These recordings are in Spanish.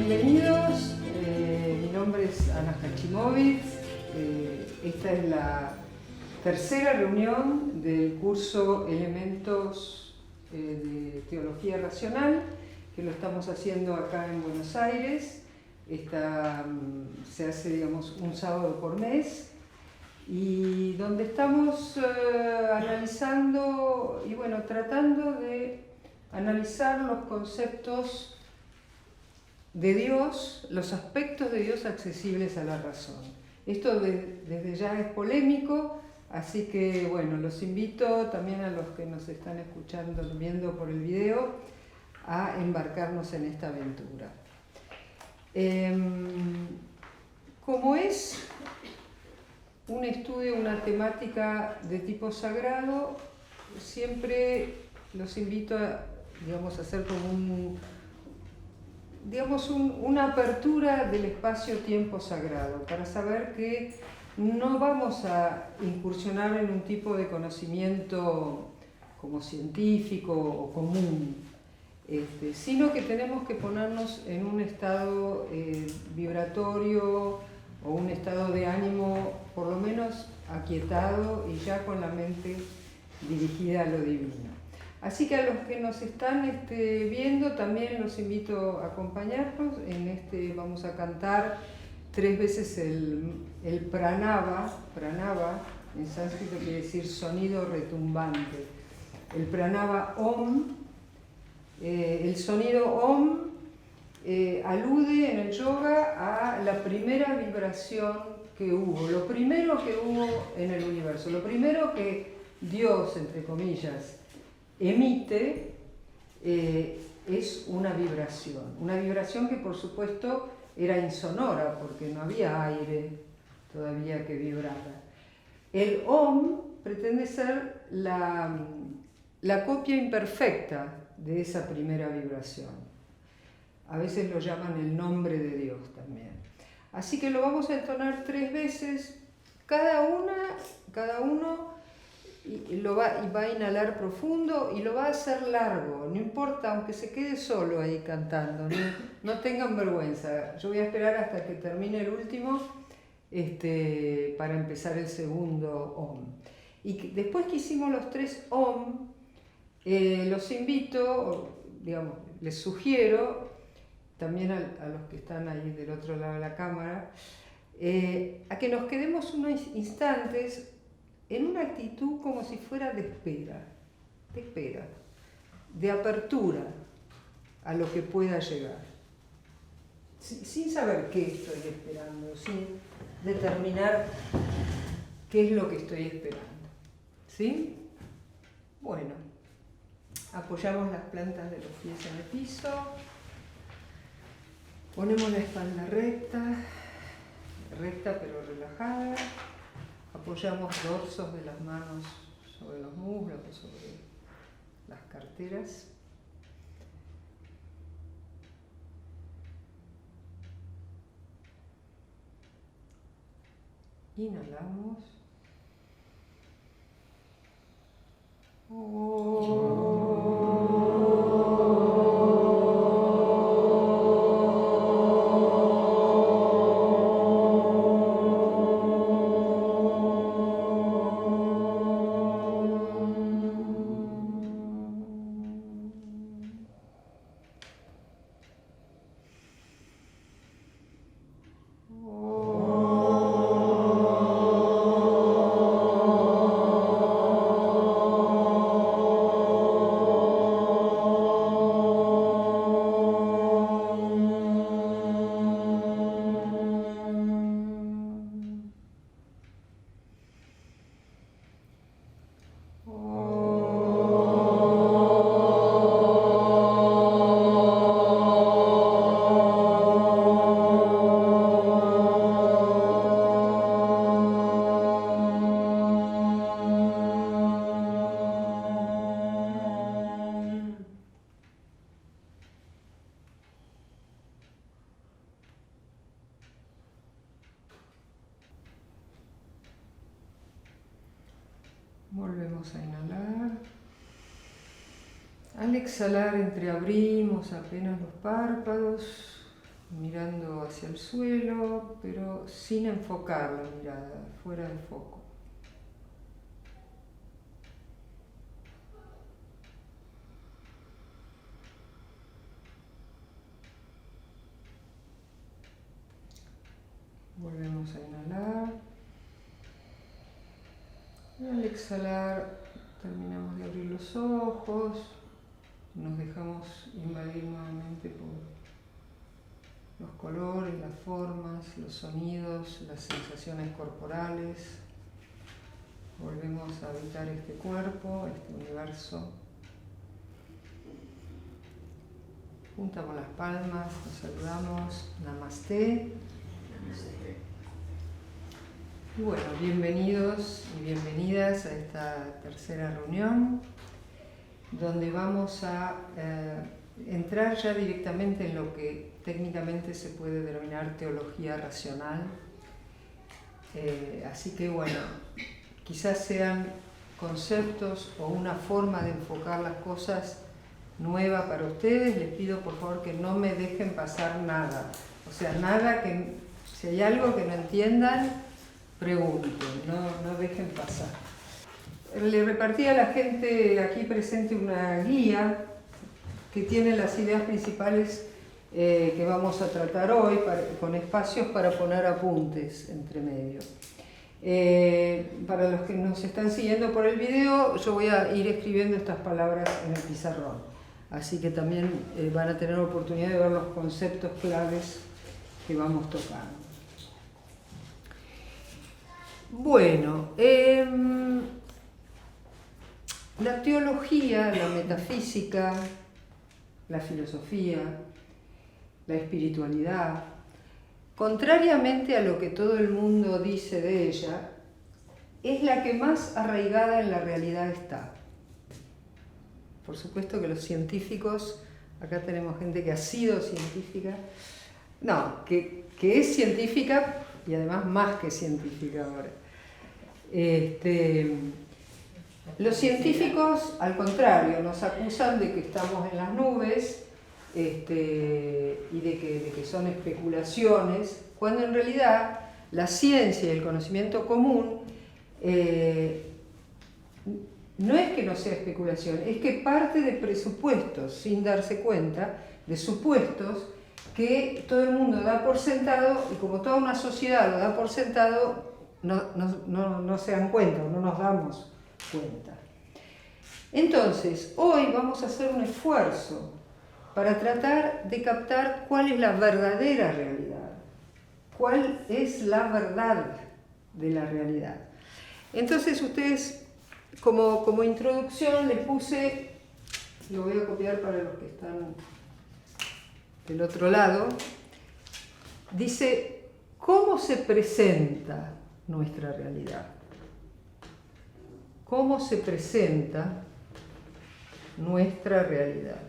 Bienvenidos, mi nombre es Ana Hachimowicz. Esta es la tercera reunión del curso Elementos de Teología Racional, que lo estamos haciendo acá en Buenos Aires. Se hace, digamos, un sábado por mes, y donde estamos analizando y bueno, tratando de analizar los conceptos de Dios, los aspectos de Dios accesibles a la razón. Esto desde ya es polémico, así que bueno, los invito también a los que nos están escuchando, viendo por el video, a embarcarnos en esta aventura. Como es un estudio, una temática de tipo sagrado, siempre los invito a, digamos, hacer como una apertura del espacio-tiempo sagrado, para saber que no vamos a incursionar en un tipo de conocimiento como científico o común, sino que tenemos que ponernos en un estado vibratorio o un estado de ánimo por lo menos aquietado y ya con la mente dirigida a lo divino. Así que a los que nos están viendo también los invito a acompañarnos. Vamos a cantar 3 veces el pranava. Pranava en sánscrito quiere decir sonido retumbante. El pranava Om. El sonido Om alude en el yoga a la primera vibración que hubo, lo primero que hubo en el universo, lo primero que Dios, entre comillas, emite es una vibración que por supuesto era insonora porque no había aire todavía que vibrara. El Om pretende ser la copia imperfecta de esa primera vibración. A veces lo llaman el nombre de Dios también. Así que lo vamos a entonar 3 veces, cada uno va a inhalar profundo y lo va a hacer largo, no importa, aunque se quede solo ahí cantando, no tengan vergüenza. Yo voy a esperar hasta que termine el último para empezar el segundo Om. Y después que hicimos los 3 Om, los invito, digamos, les sugiero, también a los que están ahí del otro lado de la cámara, a que nos quedemos unos instantes en una actitud como si fuera de espera, de apertura a lo que pueda llegar, sin saber qué estoy esperando, sin determinar qué es lo que estoy esperando. ¿Sí? Bueno, apoyamos las plantas de los pies en el piso, ponemos la espalda recta pero relajada. Apoyamos dorsos de las manos sobre los muslos, sobre las carteras. Inhalamos. Volvemos a inhalar. Al exhalar entreabrimos apenas los párpados, mirando hacia el suelo, pero sin enfocar la mirada, fuera de foco. Volvemos a inhalar. Y al exhalar terminamos de abrir los ojos. Nos dejamos invadir nuevamente por los colores, las formas, los sonidos, las sensaciones corporales. Volvemos a habitar este cuerpo, este universo. Juntamos las palmas, nos saludamos. Namaste. Y bueno, bienvenidos y bienvenidas a esta tercera reunión, donde vamos a entrar ya directamente en lo que técnicamente se puede denominar teología racional. Así que bueno, quizás sean conceptos o una forma de enfocar las cosas nueva para ustedes. Les pido por favor que no me dejen pasar nada. O sea, nada que, si hay algo que no entiendan, pregunten, no dejen pasar. Le repartí a la gente aquí presente una guía que tiene las ideas principales que vamos a tratar hoy, con espacios para poner apuntes entre medio. Para los que nos están siguiendo por el video, yo voy a ir escribiendo estas palabras en el pizarrón. Así que también van a tener oportunidad de ver los conceptos claves que vamos tocando. Bueno, la teología, la metafísica, la filosofía, la espiritualidad, contrariamente a lo que todo el mundo dice de ella, es la que más arraigada en la realidad está. Por supuesto que los científicos, acá tenemos gente que ha sido científica, no, que es científica y además más que científica ahora. Los científicos, al contrario, nos acusan de que estamos en las nubes y de que son especulaciones, cuando en realidad la ciencia y el conocimiento común no es que no sea especulación, es que parte de presupuestos, sin darse cuenta, de supuestos que todo el mundo da por sentado, y como toda una sociedad lo da por sentado, no se dan cuenta o no nos damos cuenta. Entonces, hoy vamos a hacer un esfuerzo para tratar de captar cuál es la verdadera realidad, cuál es la verdad de la realidad. Entonces, ustedes, como introducción, les puse, lo voy a copiar para los que están del otro lado, dice, ¿cómo se presenta nuestra realidad? ¿Cómo se presenta nuestra realidad?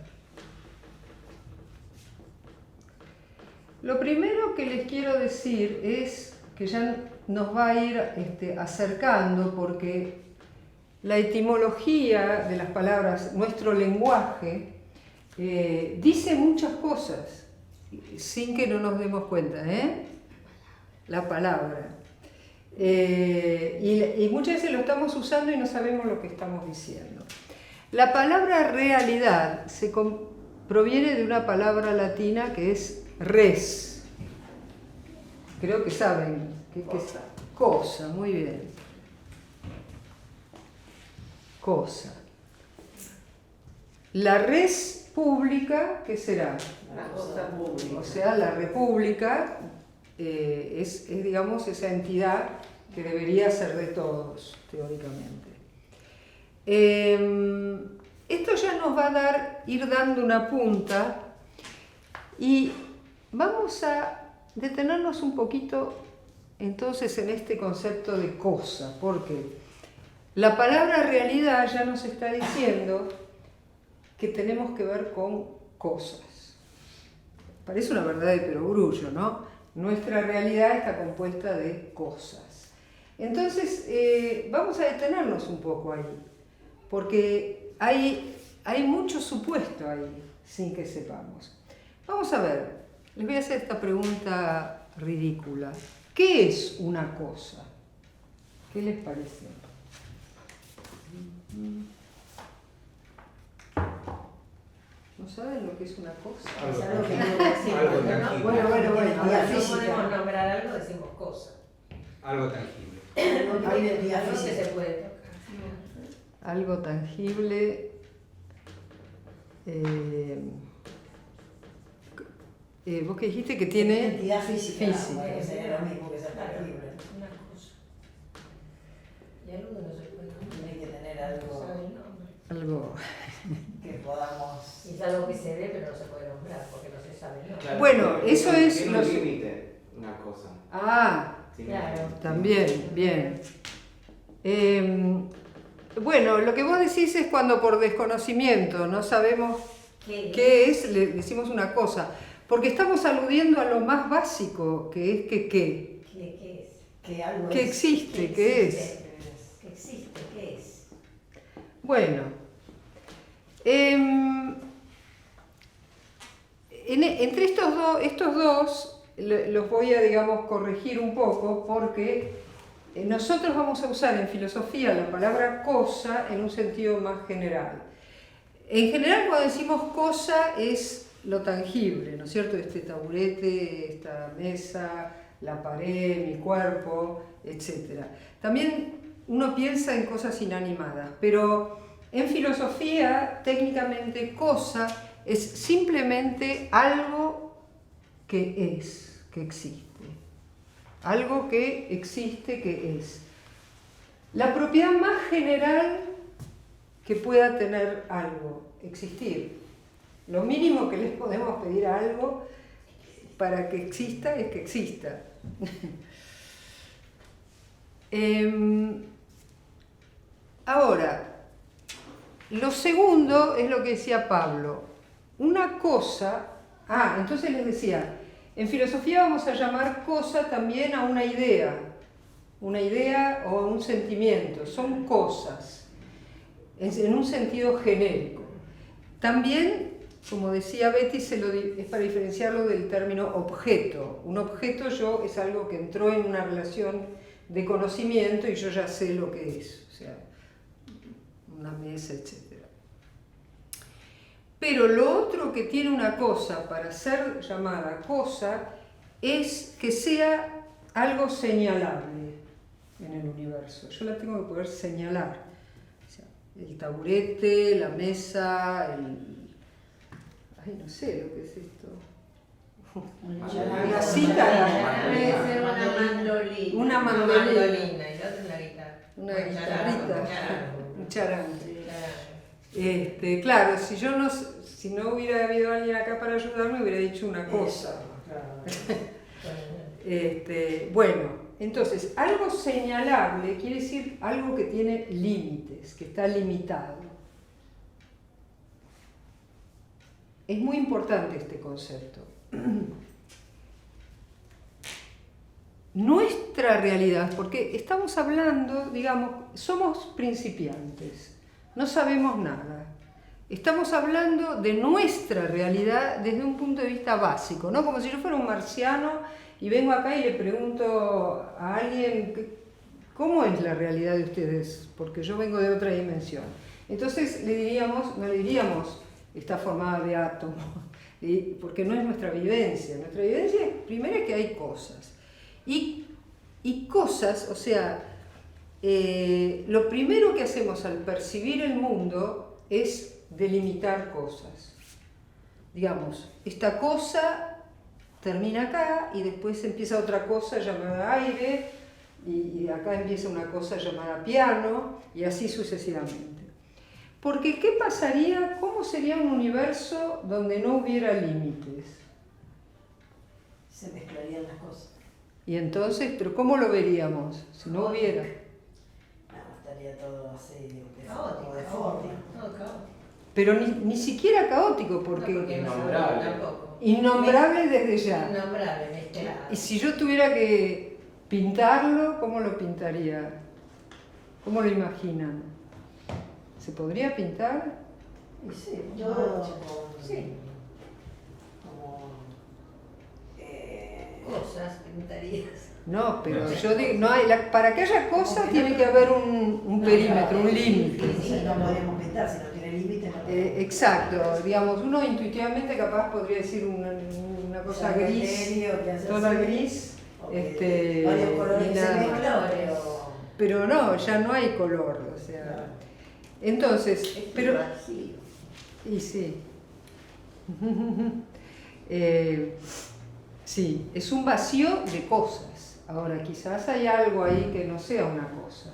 Lo primero que les quiero decir es que ya nos va a ir acercando, porque la etimología de las palabras, nuestro lenguaje, dice muchas cosas sin que no nos demos cuenta, la palabra. Y muchas veces lo estamos usando y no sabemos lo que estamos diciendo. La palabra realidad proviene de una palabra latina que es res. Creo que saben qué es cosa, muy bien. Cosa. La res pública, ¿qué será? La cosa pública. O sea, la república es, digamos, esa entidad que debería ser de todos, teóricamente. Esto ya nos va a ir dando una punta, y vamos a detenernos un poquito entonces en este concepto de cosa, porque la palabra realidad ya nos está diciendo que tenemos que ver con cosas. Parece una verdad de perogrullo, ¿no? Nuestra realidad está compuesta de cosas. Entonces, vamos a detenernos un poco ahí, porque hay mucho supuesto ahí, sin que sepamos. Vamos a ver, Les voy a hacer esta pregunta ridícula. ¿Qué es una cosa? ¿Qué les parece? ¿No saben lo que es una cosa? Algo Es algo que tangible. no decimos, Algo ¿no? tangible. Bueno, No la física. podemos nombrar algo, decimos cosa. Algo tangible. No tiene día Algo que física. se puede tocar. Algo tangible. Vos que dijiste que tiene Entidad física. física. Bueno, sería lo mismo que ser tangible. Una cosa. Y algo que no se puede nombrar. Tiene que tener No algo sabe el nombre. algo. que podamos. Y es algo que se ve pero no se puede nombrar porque no se sabe el nombre. Claro, Bueno, tiene eso es tiene los- un límite, una cosa. Ah, Tiene- Claro. también, bien. Bueno, lo que vos decís es cuando por desconocimiento no sabemos qué es, le decimos una cosa. Porque estamos aludiendo a lo más básico, que es que qué. ¿Qué es? Que algo Que es. existe, que es. ¿Qué existe? ¿Qué es? Bueno, entre estos dos los voy a, digamos, corregir un poco porque nosotros vamos a usar en filosofía la palabra cosa en un sentido más general. En general, cuando decimos cosa es lo tangible, ¿no es cierto? Este taburete, esta mesa, la pared, mi cuerpo, etc. También uno piensa en cosas inanimadas, pero en filosofía, técnicamente, cosa es simplemente algo que es, que existe. Algo que existe, que es. La propiedad más general que pueda tener algo, existir. Lo mínimo que les podemos pedir a algo para que exista es que exista. Ahora, lo segundo es lo que decía Pablo. Una cosa, entonces les decía, en filosofía vamos a llamar cosa también a una idea o a un sentimiento, son cosas, en un sentido genérico. También, como decía Betty, es para diferenciarlo del término objeto. Un objeto es algo que entró en una relación de conocimiento y yo ya sé lo que es, o sea, una mesa, etc. Pero lo otro que tiene una cosa para ser llamada cosa es que sea algo señalable en el universo. Yo la tengo que poder señalar. O sea, el taburete, la mesa, no sé lo que es esto. Una cita. Puede ser una mandolina. Una mandolina. Una mandolina y la otra es la guitarra. Una guitarrita. Un charango. Charango. Claro, si no hubiera habido alguien acá para ayudarme, hubiera dicho una cosa. Bueno, entonces, algo señalable quiere decir algo que tiene límites, que está limitado. Es muy importante este concepto. Nuestra realidad, porque estamos hablando, digamos, somos principiantes, no sabemos nada. Estamos hablando de nuestra realidad desde un punto de vista básico, ¿no? Como si yo fuera un marciano y vengo acá y le pregunto a alguien ¿cómo es la realidad de ustedes? Porque yo vengo de otra dimensión. Entonces no le diríamos está formada de átomos, porque no es nuestra vivencia. Nuestra vivencia primero es que hay cosas. Y cosas, o sea, lo primero que hacemos al percibir el mundo es delimitar cosas. Digamos, esta cosa termina acá y después empieza otra cosa llamada aire y acá empieza una cosa llamada piano y así sucesivamente. Porque ¿qué pasaría? ¿Cómo sería un universo donde no hubiera límites? Se mezclarían las cosas. Y entonces, ¿pero cómo lo veríamos si no hubiera? No, estaría todo así, Caótico, como deforme. No, caótico. Pero ni siquiera caótico, porque No, porque no Innombrable. sabemos tampoco. innombrable desde ya. Innombrable, mezclado. Y si yo tuviera que pintarlo, ¿cómo lo pintaría? ¿Cómo lo imaginan? ¿Se podría pintar? Y sí, Yo- todo hecho con, sí. como preguntarías. No, pero yo digo, no hay, para que haya cosa tiene que haber un perímetro, un límite. Sí, no podríamos pintar, si no tiene límite no podemos. Exacto, digamos, uno intuitivamente capaz podría decir una cosa O sea, gris, criterio, que hace toda así, gris, o que varios colores y se nada más. mezclan, Pero no, ya no hay color, o sea. Entonces, pero. vacío. Y sí. Sí, es un vacío de cosas. Ahora, quizás hay algo ahí que no sea una cosa,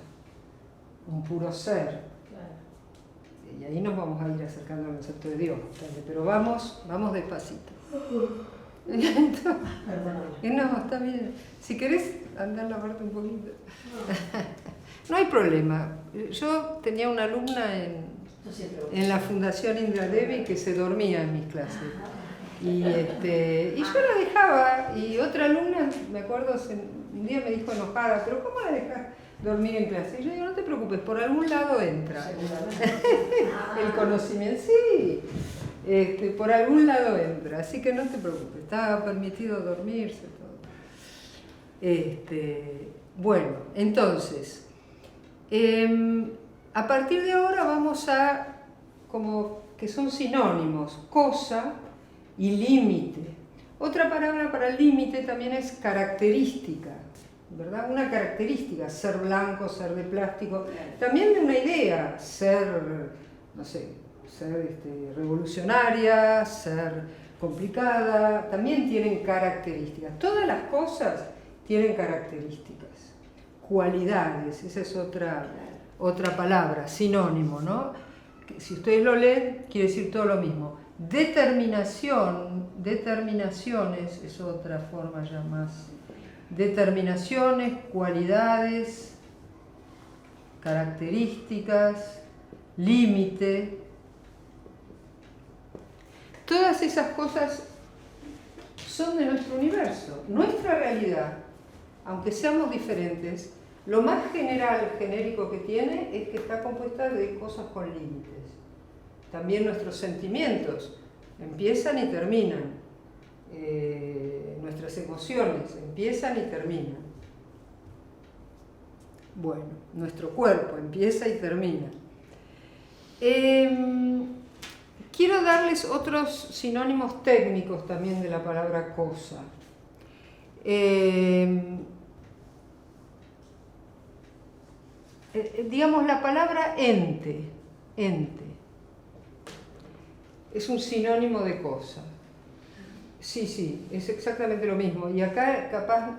un puro ser. Claro. Y ahí nos vamos a ir acercando al concepto de Dios, pero vamos despacito. Entonces, Perdóname. no, está bien. Si querés andar a lavarte un poquito. No hay problema. Yo tenía una alumna Yo siempre voy. en la Fundación Indra Devi que se dormía en mis clases. Y yo la dejaba, y otra alumna, me acuerdo, un día me dijo enojada, pero ¿cómo la dejas dormir en clase? Y yo digo, no te preocupes, por algún lado entra. El conocimiento, sí, por algún lado entra, así que no te preocupes, está permitido dormirse, todo. Bueno, entonces, a partir de ahora vamos a, como que son sinónimos, cosa y límite. Otra palabra para límite también es característica, ¿verdad? Una característica, ser blanco, ser de plástico, también de una idea, ser, no sé, ser revolucionaria, ser complicada, también tienen características. Todas las cosas tienen características, cualidades, esa es otra palabra, sinónimo, ¿no? Si ustedes lo leen, quiere decir todo lo mismo. Determinaciones, es otra forma ya más. Determinaciones, cualidades, características, límite. Todas esas cosas son de nuestro universo. Nuestra realidad, aunque seamos diferentes, lo más general, genérico que tiene es que está compuesta de cosas con límites. También nuestros sentimientos empiezan y terminan. Nuestras emociones empiezan y terminan. Bueno, nuestro cuerpo empieza y termina. Quiero darles otros sinónimos técnicos también de la palabra cosa. Digamos la palabra ente. Es un sinónimo de cosa. Sí, es exactamente lo mismo. Y acá capaz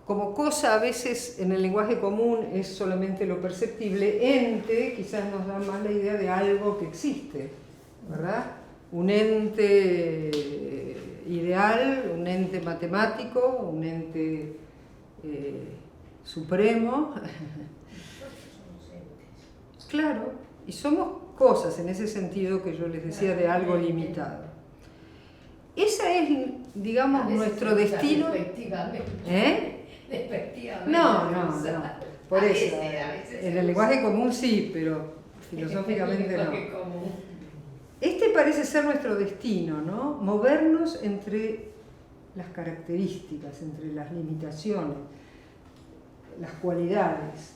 como cosa a veces en el lenguaje común es solamente lo perceptible, ente quizás nos da más la idea de algo que existe, ¿verdad? Un ente ideal, un ente matemático, un ente supremo. Claro, y somos cosas en ese sentido que yo les decía de algo limitado. Esa es, digamos, nuestro destino. Despectivamente. No. Por eso. A veces En el lenguaje común sí, pero filosóficamente no. Común. Este parece ser nuestro destino, ¿no? Movernos entre las características, entre las limitaciones, las cualidades.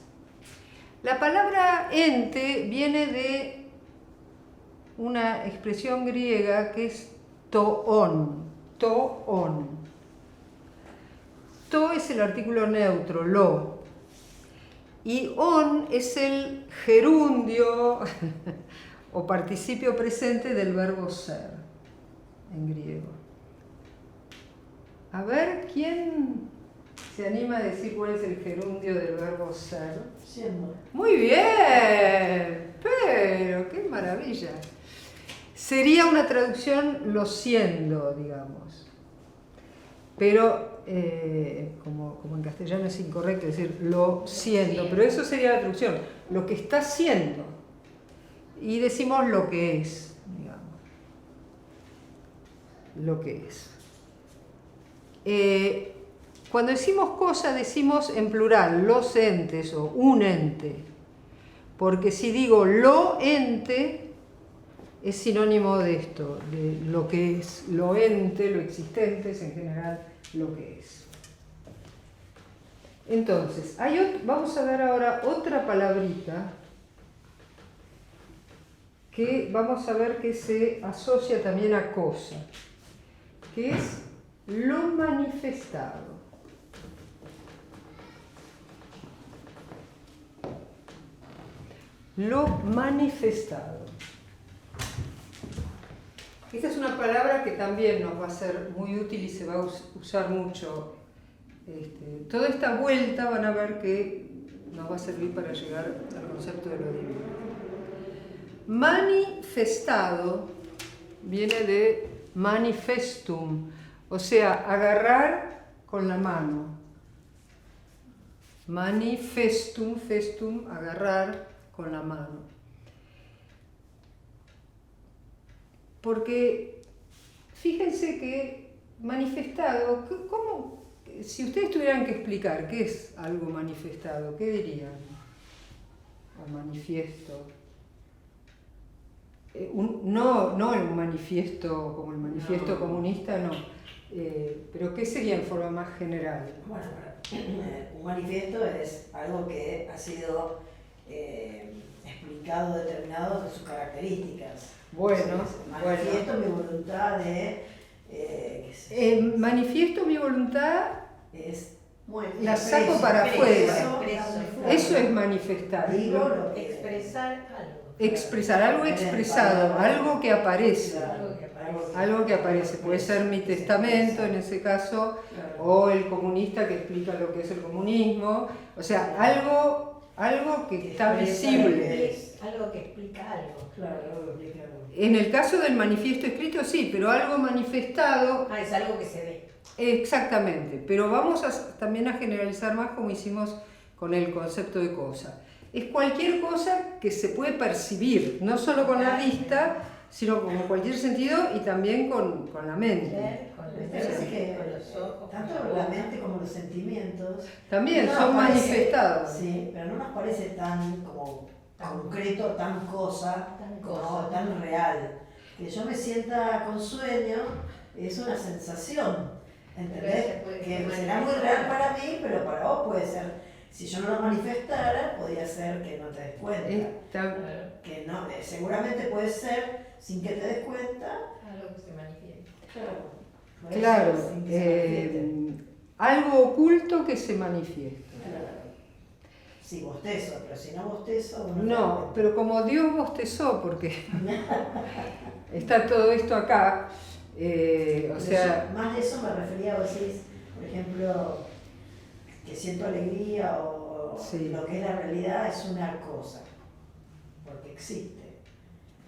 La palabra ente viene de una expresión griega que es toon. To es el artículo neutro, lo. Y on es el gerundio o participio presente del verbo ser en griego. A ver, ¿quién se anima a decir cuál es el gerundio del verbo ser? Siendo. Muy bien, pero qué maravilla. Sería una traducción lo siendo, digamos. Pero como en castellano es incorrecto decir lo siendo, pero eso sería la traducción, lo que está siendo. Y decimos lo que es, digamos. Lo que es. Cuando decimos cosa, decimos en plural, los entes o un ente. Porque si digo lo ente, es sinónimo de esto, de lo que es, lo ente, lo existente es en general lo que es. Entonces, vamos a dar ahora otra palabrita que vamos a ver que se asocia también a cosa, que es lo manifestado. Lo manifestado. Esta es una palabra que también nos va a ser muy útil y se va a usar mucho. Toda esta vuelta van a ver que nos va a servir para llegar al concepto de lo divino. Manifestado viene de manifestum, o sea, agarrar con la mano. Manifestum, festum, agarrar con la mano. Porque fíjense que manifestado, ¿cómo? Si ustedes tuvieran que explicar qué es algo manifestado, ¿qué dirían? O manifiesto. No el manifiesto como el manifiesto comunista, no. Pero ¿qué sería en forma más general? Bueno, un manifiesto es algo que ha sido explicado, determinado de sus características. Bueno, manifiesto mi voluntad de... manifiesto mi voluntad, es la saco para afuera. Eso es manifestar. Expresar algo. Expresar algo expresado, algo que aparece. Algo que aparece. Puede ser mi testamento en ese caso, o el comunista que explica lo que es el comunismo. O sea, algo que está visible. Algo que explica algo. Claro, algo que explica algo. En el caso del manifiesto escrito sí, pero algo manifestado. Es algo que se ve. Exactamente, pero vamos también a generalizar más como hicimos con el concepto de cosa. Es cualquier cosa que se puede percibir, no solo con la vista, sino con cualquier sentido y también con la mente. Con los ojos. Tanto la mente como los sentimientos. También son manifestados. Sí, pero no nos parece tan como concreto, tan cosa, no, tan real. Que yo me sienta con sueño es una sensación. ¿Entendés? Que será muy real para mí, pero para vos puede ser, si yo no lo manifestara, podría ser que no te des cuenta. Que no, seguramente puede ser, sin que te des cuenta, algo que se manifiesta. Claro, algo oculto que se manifiesta. Claro. Sí, bostezo, pero si no bostezo... No, pero como Dios bostezó, porque está todo esto acá... o sea, más de eso me refería a vos decís, por ejemplo, que siento alegría o sí. Lo que es la realidad es una cosa, porque existe,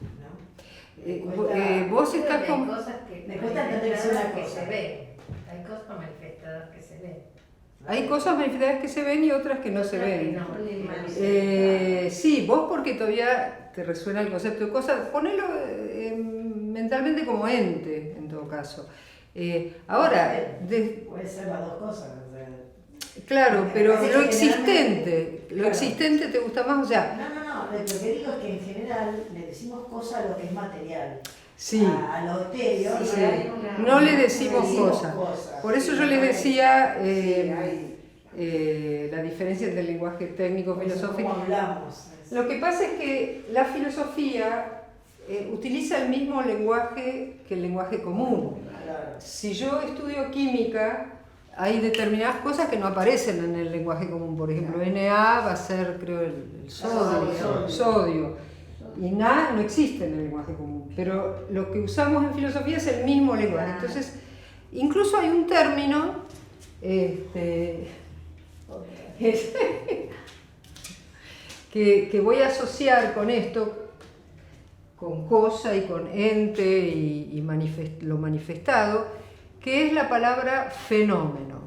¿no? Vos estás como... Hay cosas que me cuesta entender que es una que cosa. se ven, hay cosas manifestadas que se ven. Hay cosas manifestadas que se ven y otras que no se ven. No, sí, vos porque todavía te resuena el concepto de cosas, ponelo mentalmente como ente, en todo caso. Ahora... puede ser las dos cosas. O sea, claro, pero lo existente te gusta más, o sea... No, lo que digo es que en general le decimos cosa a lo que es material. Sí. A lo etéreo. Sí. No le decimos cosas. Por eso yo les decía la diferencia entre el lenguaje técnico y filosófico. ¿Cómo hablamos? Lo que pasa es que la filosofía utiliza el mismo lenguaje que el lenguaje común. Claro. Si yo estudio química, hay determinadas cosas que no aparecen en el lenguaje común. Por ejemplo, Na va a ser, creo, el sodio. Y Na no existe en el lenguaje común. Pero lo que usamos en filosofía es el mismo lenguaje. Entonces, incluso hay un término que voy a asociar con esto, con cosa y con ente y lo manifestado, que es la palabra fenómeno.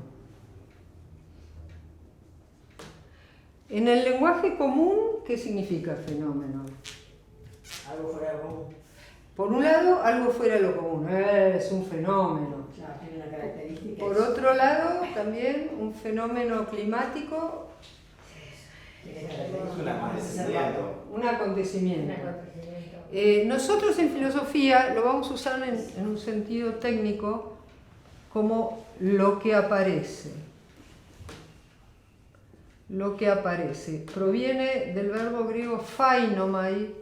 En el lenguaje común, ¿qué significa fenómeno? Algo fuera de lo común. Por un lado, algo fuera de lo común, es un fenómeno. Claro, tiene una característica. Por otro lado, también un fenómeno climático, un acontecimiento. Nosotros en filosofía lo vamos a usar en un sentido técnico como lo que aparece. Lo que aparece proviene del verbo griego phainomai,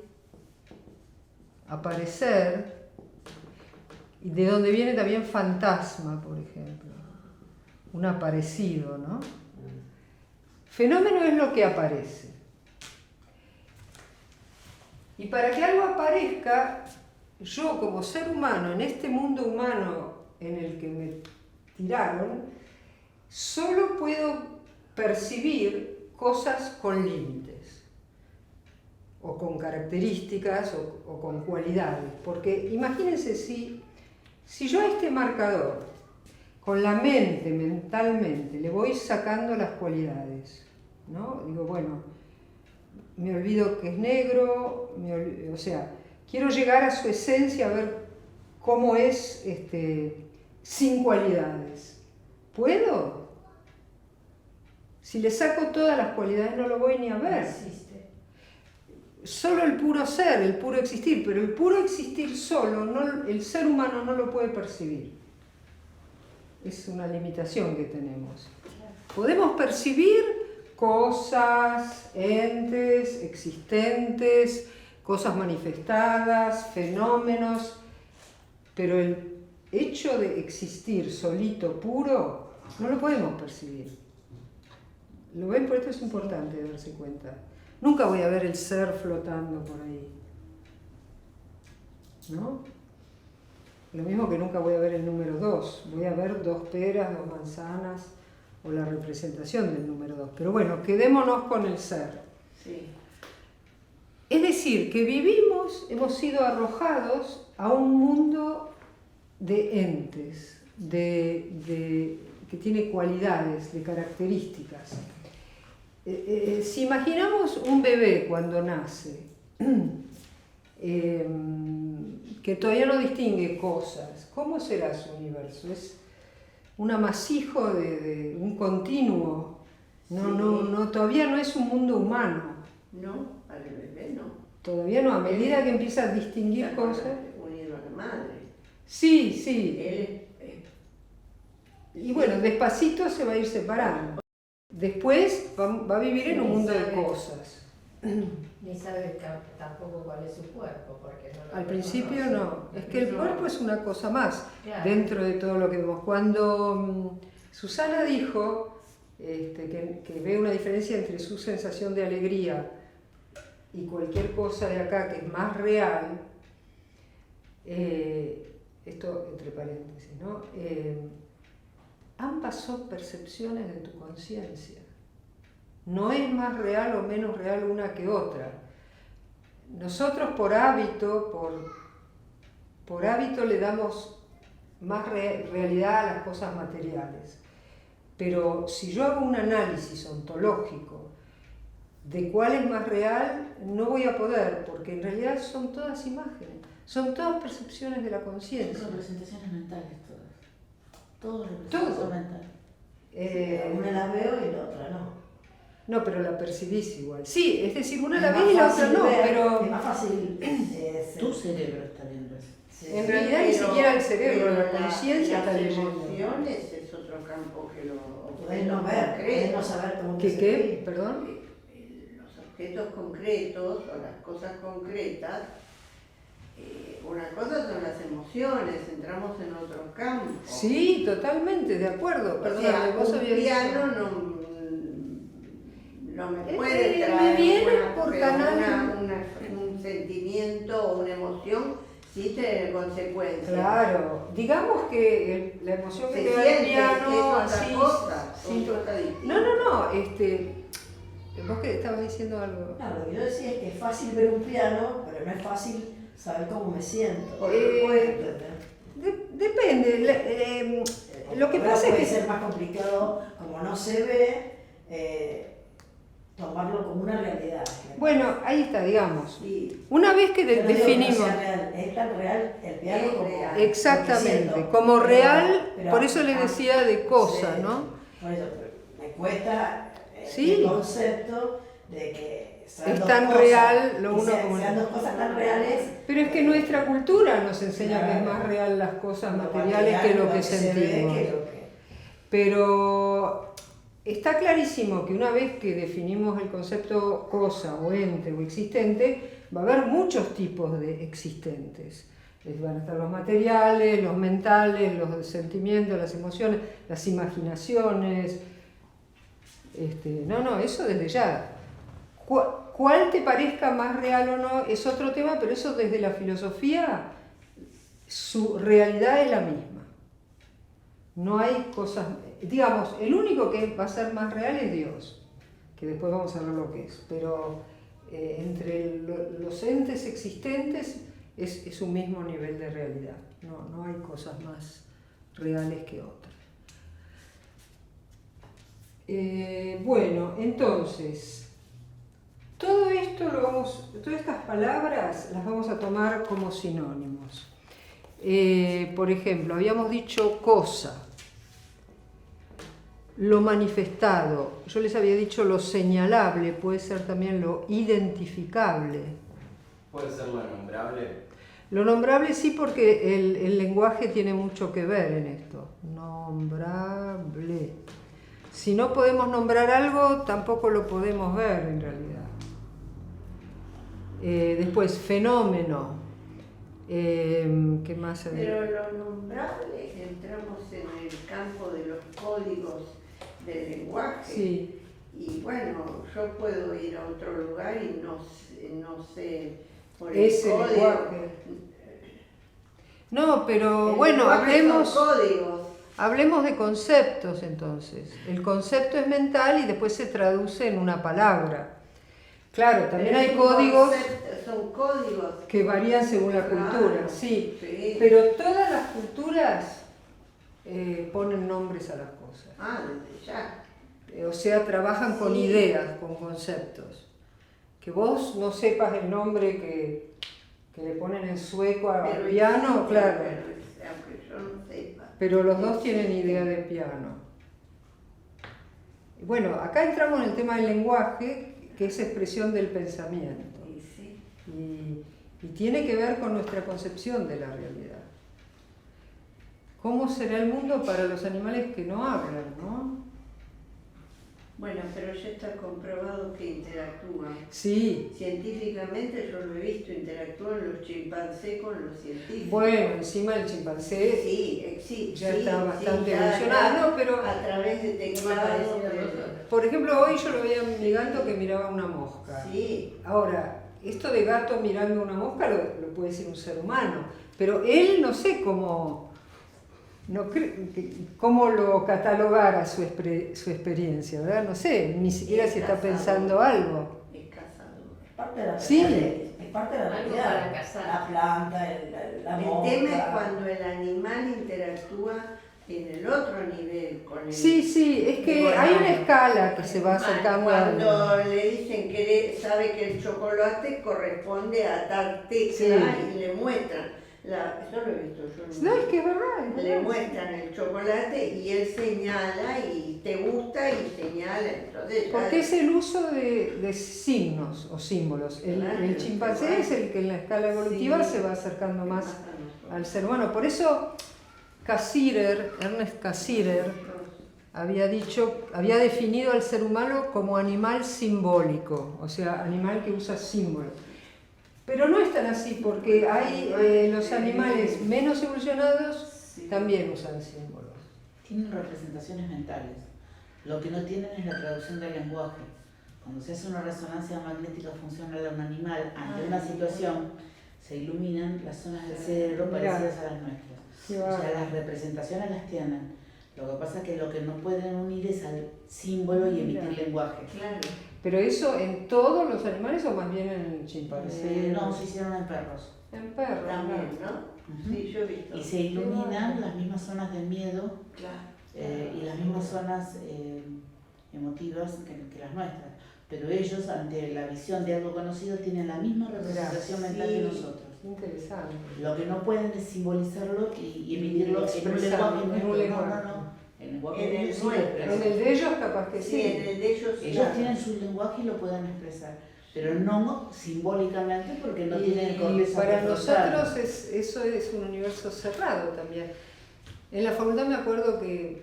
aparecer, y de donde viene también fantasma, por ejemplo, un aparecido, ¿no? Fenómeno es lo que aparece. Y para que algo aparezca, yo como ser humano, en este mundo humano en el que me tiraron, solo puedo percibir cosas con límites, o con características, o con cualidades. Porque imagínense si yo a este marcador, con la mente, mentalmente, le voy sacando las cualidades, ¿no? Digo, bueno, me olvido que es negro, o sea, quiero llegar a su esencia, a ver cómo es sin cualidades. ¿Puedo? Si le saco todas las cualidades no lo voy ni a ver. Existe. Solo el puro ser, el puro existir, pero el puro existir solo, el ser humano no lo puede percibir. Es una limitación que tenemos. Podemos percibir cosas, entes, existentes, cosas manifestadas, fenómenos, pero el hecho de existir solito, puro, no lo podemos percibir. ¿Lo ven? Por esto es importante darse cuenta. Nunca voy a ver el ser flotando por ahí, ¿no? Lo mismo que nunca voy a ver el número 2. Voy a ver 2 peras, 2 manzanas, o la representación del número 2. Pero bueno, quedémonos con el ser. Sí. Es decir, que hemos sido arrojados a un mundo de entes, que tiene cualidades, de características. Si imaginamos un bebé cuando nace, que todavía no distingue cosas, ¿cómo será su universo? Es un amasijo de un continuo, todavía no es un mundo humano. No, para el bebé no. Todavía no, a medida que empieza a distinguir cosas. Unido a la madre. Sí, sí. Él Y bueno, despacito se va a ir separando. Después va a vivir en un mundo de cosas. ni sabe tampoco cuál es su cuerpo, porque no lo Al principio reconoce. no, es que el cuerpo es una cosa más Claro. dentro de todo lo que vemos. Cuando Susana dijo que ve una diferencia entre su sensación de alegría y cualquier cosa de acá que es más real, esto entre paréntesis, ¿no? Ambas son percepciones de tu conciencia. No es más real o menos real una que otra. Nosotros por hábito le damos más realidad a las cosas materiales. Pero si yo hago un análisis ontológico de cuál es más real, no voy a poder, porque en realidad son todas imágenes, son todas percepciones de la conciencia. Son representaciones mentales todas. Todo representación mental. Una la veo y la otra no. No, pero la percibís igual. Sí, es decir, una la Es ve más y la otra fácil no, ver, pero es más fácil. Tu cerebro está viendo eso. Sí. en realidad ni siquiera el cerebro, la pero conciencia está las leyendo. emociones es otro campo que lo Podés no ver, podés no saber cómo te ¿Qué? sentís. ¿Perdón? Los objetos concretos o las cosas concretas, una cosa son las emociones, entramos en otro campo. Sí, totalmente, de acuerdo. O Perdón, sea, vos un habías piano dicho. no me Me puede traer viene por pero canal. un sentimiento o una emoción, sí tiene consecuencias. Claro, digamos que la emoción que Se te da el siente, es piano, otra así. cosa, sí, son cosas distintas. no, vos que estabas diciendo algo. No, lo que yo decía es que es fácil ver un piano, pero no es fácil saber cómo me siento. Por supuesto. Depende. Lo que Ahora pasa es puede que ser más complicado, como no se ve, tomarlo como una realidad. bueno, ahí está, digamos. Sí. Una vez que Yo no digo que no definimos sea real, es tan real el piano Es como real. lo que exactamente, siento. como Pero- real, pero- por eso le decía de cosa, sí, ¿no? Por eso me cuesta Sí. el concepto de que sean es dos tan cosas, real lo y uno sean, como sean lo dos cosas tan reales. Pero es que nuestra cultura nos enseña que es Claro. más real las cosas Lo materiales que material, lo que se ve sentimos. que lo que- Pero está clarísimo que una vez que definimos el concepto cosa o ente o existente, va a haber muchos tipos de existentes. Van a estar los materiales, los mentales, los sentimientos, las emociones, las imaginaciones. No, eso desde ya. ¿Cuál te parezca más real o no es otro tema, pero eso desde la filosofía, su realidad es la misma. No hay cosas, digamos, el único que va a ser más real es Dios, que después vamos a ver lo que es, pero entre los entes existentes es un mismo nivel de realidad, no hay cosas más reales que otras. Bueno, entonces, todo esto todas estas palabras las vamos a tomar como sinónimos. Por ejemplo, habíamos dicho cosa, lo manifestado, yo les había dicho lo señalable, puede ser también lo identificable. ¿Puede ser lo nombrable? Lo nombrable sí, porque el lenguaje tiene mucho que ver en esto. Nombrable. Si no podemos nombrar algo, tampoco lo podemos ver en realidad. Después, fenómeno. ¿Qué más? Pero lo nombrable, entramos en el campo de los códigos del lenguaje. Sí. Y bueno, yo puedo ir a otro lugar y no sé por el Ese código. lenguaje. No, pero El bueno, lenguaje son códigos. hablemos de conceptos entonces. El concepto es mental y después se traduce en una palabra. Claro, también Pero hay es un códigos concepto, son códigos. que varían según la Claro, cultura, sí. sí. Pero todas las culturas ponen nombres a las cosas. Desde ya. O sea, trabajan con Sí. ideas, con conceptos. Que vos no sepas el nombre que le ponen en sueco al Pero piano, existe, claro. aunque yo no sepa. Pero los dos tienen idea de piano. Y bueno, acá entramos en el tema del lenguaje, que es expresión del pensamiento. Y sí. Y tiene que ver con nuestra concepción de la realidad. ¿Cómo será el mundo para los animales que no hablan, no? Bueno, pero ya está comprobado que interactúan. Sí. Científicamente yo lo he visto, interactúan los chimpancés con los científicos. Bueno, encima el chimpancé Sí, existe. ya está bastante ya evolucionado, ¿no? Pero a través de teclados. parecido a nosotros. por ejemplo, hoy yo lo veía a mi gato que miraba una mosca. Sí, Ahora, esto de gato mirando una mosca lo puede decir un ser humano, pero él no sé cómo lo catalogara su experiencia, ¿verdad? No sé, ni siquiera si está cazador. pensando algo. es cazador. Es parte de la Sí. realidad, es parte de la Algo realidad. para cazar. La planta, la El mosca. tema es cuando el animal interactúa en el otro nivel con el... Sí, es que Bueno, hay una escala que se va acercando Cuando le dicen que sabe que el chocolate corresponde a tal tecla y le muestran. Eso lo he visto yo. No, es que es verdad, es Le verdad. muestran el chocolate y él señala y te gusta y señala. Entonces, Porque es el uso de signos o símbolos. Claro, El chimpancé claro. es el que en la escala evolutiva Sí. se va acercando más a nosotros. al ser humano. Por eso Ernest Cassirer había definido al ser humano como animal simbólico, o sea, animal que usa símbolos. Pero no es tan así, porque hay los animales menos evolucionados Sí. también usan símbolos. Tienen representaciones mentales. Lo que no tienen es la traducción del lenguaje. Cuando se hace una resonancia magnética funcional de un animal ante una situación, se iluminan las zonas del cerebro Mirá. parecidas a las nuestras. Qué O sea, bárbaro. las representaciones las tienen. Lo que pasa es que lo que no pueden unir es al símbolo y emitir Mirá. lenguaje. Claro. ¿Pero eso en todos los animales o más bien en chimpancés? No, se hicieron en perros. En perros. También, claro. ¿no? Ujú. Sí, yo he visto. Y se iluminan las mismas zonas de miedo Claro. y las mismas zonas emotivas que las nuestras. Pero ellos, ante la visión de algo conocido, tienen la misma representación mental que Sí. nosotros. Interesante. Lo que no pueden es simbolizarlo y emitirlo en un Expresarlo lenguaje en un nuestro. lenguaje. No. En el lenguaje En de el ellos sí lo nuestro. En expresan. el de ellos capaz que Sí, sí. en el de ellos sí. Ellos tienen su lenguaje y lo pueden expresar. Pero no simbólicamente porque no tiene Y corteza para prefrontal. nosotros eso es un universo cerrado también. En la facultad me acuerdo que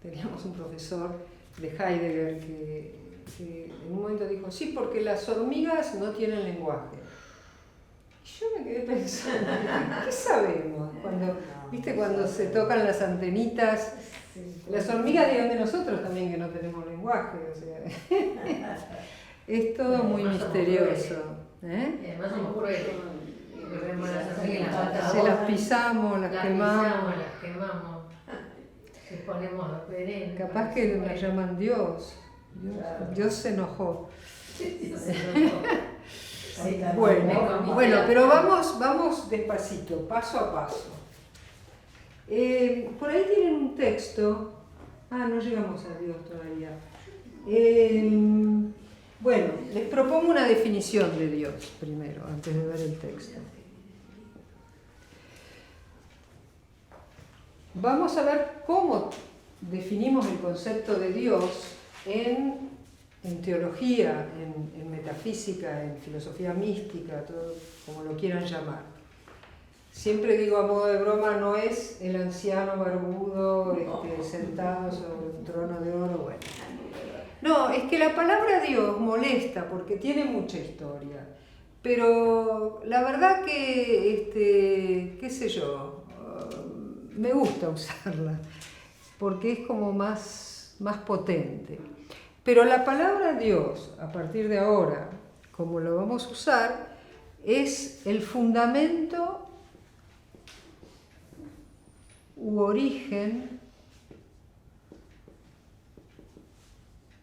teníamos un profesor de Heidegger que en un momento dijo, sí, porque las hormigas no tienen lenguaje. Y yo me quedé pensando, ¿qué sabemos? Cuando se tocan las antenitas, las hormigas dirán de nosotros también que no tenemos lenguaje, o sea, es todo muy misterioso. ¿Eh? Además somos crueles. Vemos las hormigas, las matamos. Si las pisamos, las quemamos. pisamos, las quemamos. Si ponemos veneno. Capaz que la llaman Dios. Dios se enojó. Bueno, pero vamos despacito, paso a paso. Por ahí tienen un texto. No llegamos a Dios todavía. Bueno, les propongo una definición de Dios primero, antes de ver el texto. Vamos a ver cómo definimos el concepto de Dios en teología, en metafísica, en filosofía mística, todo como lo quieran llamar. Siempre digo a modo de broma, no es el anciano barbudo sentado sobre un trono de oro, bueno. No, es que la palabra Dios molesta porque tiene mucha historia, pero la verdad que, qué sé yo, me gusta usarla porque es como más potente. Pero la palabra Dios, a partir de ahora, como lo vamos a usar, es el fundamento u origen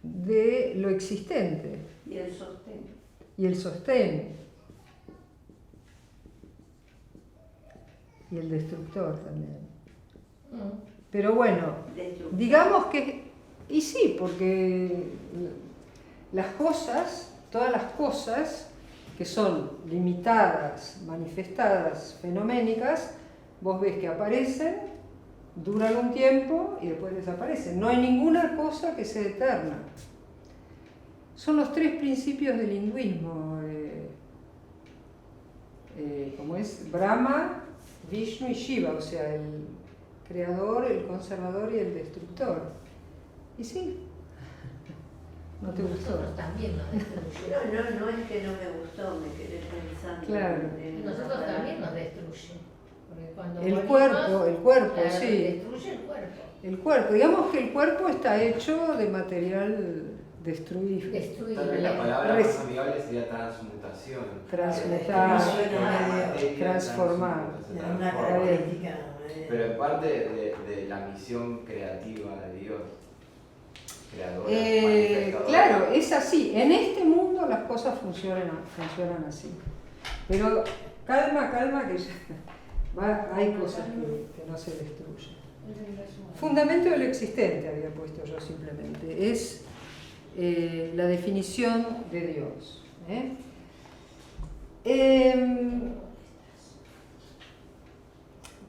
de lo existente. Y el sostén. Y el sostén. Y el destructor también. Pero bueno, digamos que... Y sí, porque las cosas, todas las cosas que son limitadas, manifestadas, fenoménicas, vos ves que aparecen, duran un tiempo y después desaparecen. No hay ninguna cosa que sea eterna. Son los tres principios del hinduismo, como es Brahma, Vishnu y Shiva, o sea, el creador, el conservador y el destructor. Y sí, ¿no te gustó? Nosotros también nos destruyen. No es que no me gustó, me quedé pensando. Claro. Nosotros también nos destruyen. Porque cuando El morimos, cuerpo, claro, sí. destruye el cuerpo. El cuerpo, digamos que el cuerpo está hecho de material destruible. Tal vez la palabra más amigable sería transmutación. Transmutar, transformar. Una característica. Pero en parte de la misión creativa de Dios. Creadora, manifestadora. Claro, es así. En este mundo las cosas funcionan así. Pero calma, que ya hay cosas que no se destruyen. Fundamento de lo existente había puesto yo simplemente. Es la definición de Dios.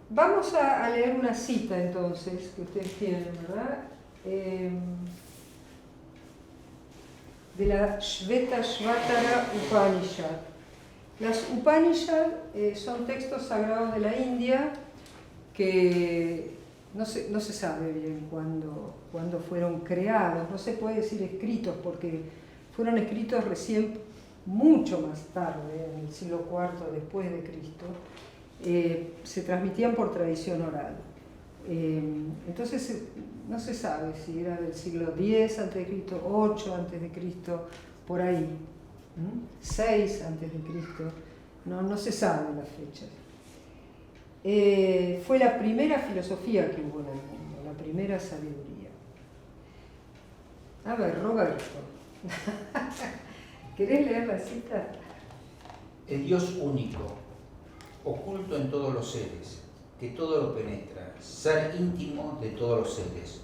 Vamos a leer una cita entonces que ustedes tienen, ¿verdad? De la Shvetashvatara Upanishad. Las Upanishad son textos sagrados de la India que no se sabe bien cuándo fueron creados, no se puede decir escritos porque fueron escritos recién mucho más tarde, en el siglo IV después de Cristo. Se transmitían por tradición oral. Entonces no se sabe si era del siglo X a.C., 8 a.C., por ahí, 6 a.C., no se saben las fechas. Fue la primera filosofía que hubo en el mundo, la primera sabiduría. A ver, Roberto, ¿querés leer la cita? El Dios único, oculto en todos los seres, que todo lo penetra, ser íntimo de todos los seres,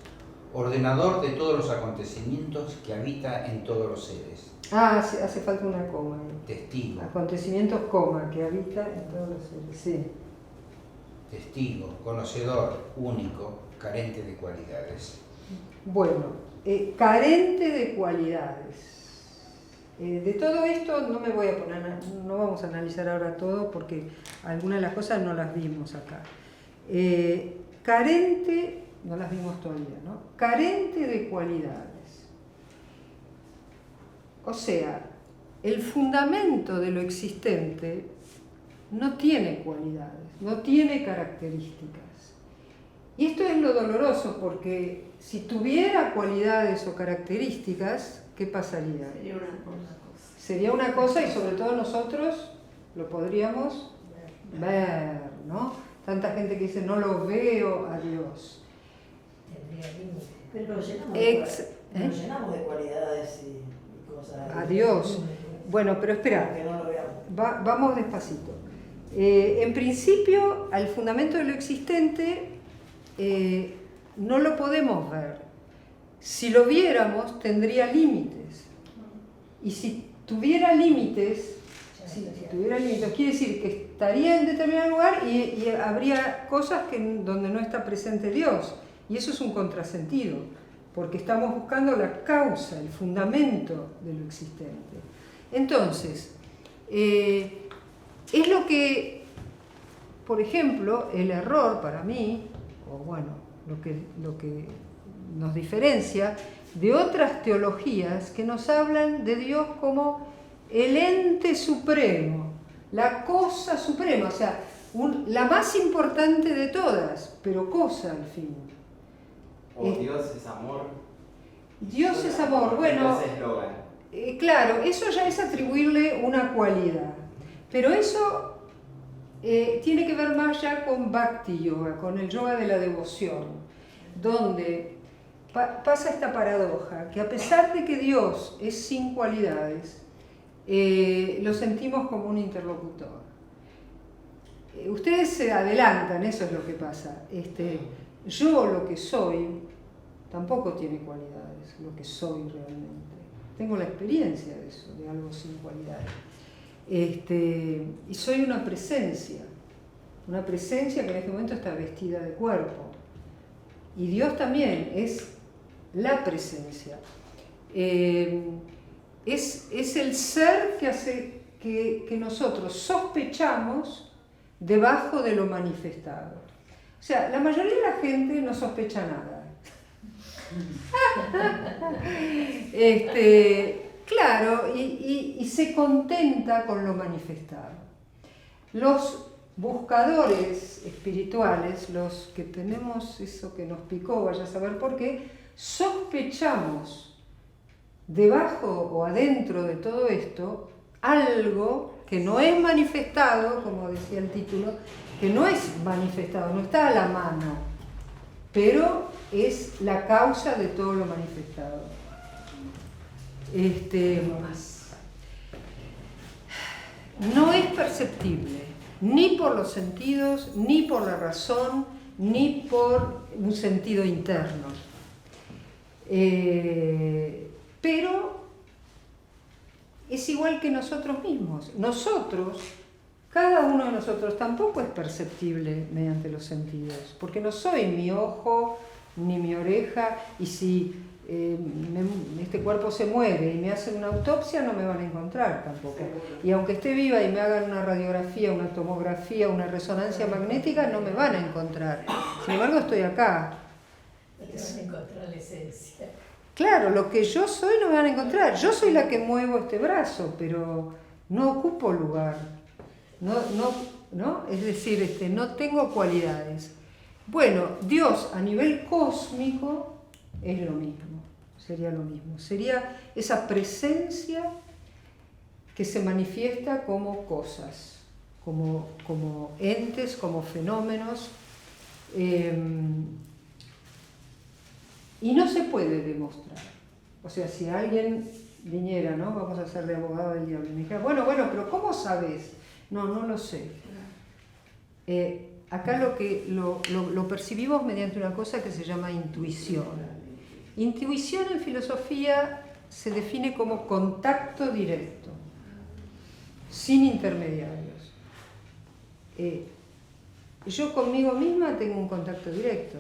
ordenador de todos los acontecimientos que habita en todos los seres. Hace falta una coma. Testigo, Acontecimientos, coma, que habita en todos los seres, sí. testigo, conocedor, único, carente de cualidades. Bueno, carente de cualidades. De todo esto no me voy a poner, no vamos a analizar ahora todo porque algunas de las cosas no las vimos acá. Carente, no las vimos todavía, ¿no? Carente de cualidades. O sea, el fundamento de lo existente no tiene cualidades, no tiene características. Y esto es lo doloroso porque si tuviera cualidades o características, ¿qué pasaría? Sería una cosa. Sería una cosa y sobre todo nosotros lo podríamos ver, ¿no? Tanta gente que dice, no lo veo a Dios. Tendría límite. Pero lo llenamos, lo llenamos de cualidades y cosas. A Dios. Bueno, pero espera, Que no lo veamos. vamos despacito. En principio, al fundamento de lo existente no lo podemos ver. Si lo viéramos, tendría límites. Y si tuviera límites, quiere decir que estaría en determinado lugar y habría cosas donde no está presente Dios. Y eso es un contrasentido, porque estamos buscando la causa, el fundamento de lo existente. Entonces, es lo que, por ejemplo, el error para mí, o bueno, lo que nos diferencia de otras teologías que nos hablan de Dios como el ente supremo, la cosa suprema, o sea, la más importante de todas, pero cosa al fin. O Dios es amor. Dios es amor, bueno, Ese eslogan. claro, eso ya es atribuirle una cualidad, pero eso tiene que ver más ya con Bhakti Yoga, con el yoga de la devoción, donde pasa esta paradoja, que a pesar de que Dios es sin cualidades, lo sentimos como un interlocutor. Ustedes se adelantan, eso es lo que pasa. Yo lo que soy tampoco tiene cualidades, lo que soy realmente. Tengo la experiencia de eso, de algo sin cualidades. Y soy una presencia que en este momento está vestida de cuerpo. Y Dios también es la presencia. Es el ser que hace que nosotros sospechamos debajo de lo manifestado. O sea, la mayoría de la gente no sospecha nada. Claro, y se contenta con lo manifestado. Los buscadores espirituales, los que tenemos eso que nos picó, vaya a saber por qué, sospechamos debajo o adentro de todo esto algo que no es manifestado, como decía el título, que no es manifestado, no está a la mano, pero es la causa de todo lo manifestado. No es perceptible, ni por los sentidos, ni por la razón, ni por un sentido interno. Pero es igual que nosotros mismos. Nosotros, cada uno de nosotros tampoco es perceptible mediante los sentidos, porque no soy mi ojo ni mi oreja, y si este cuerpo se muere y me hacen una autopsia, no me van a encontrar tampoco. Y aunque esté viva y me hagan una radiografía, una tomografía, una resonancia magnética, no me van a encontrar. Sin embargo, estoy acá. No te van a encontrar la esencia. Claro, lo que yo soy no me van a encontrar. Yo soy la que muevo este brazo, pero no ocupo lugar. ¿No? Es decir, no tengo cualidades. Bueno, Dios a nivel cósmico es lo mismo, sería lo mismo. Sería esa presencia que se manifiesta como cosas, como entes, como fenómenos. Y no se puede demostrar. O sea, si alguien viniera, ¿no? Vamos a ser de abogado del diablo, y me dijera, bueno, pero ¿cómo sabes? No lo sé. Acá lo percibimos mediante una cosa que se llama intuición. Intuición en filosofía se define como contacto directo, sin intermediarios. Yo conmigo misma tengo un contacto directo,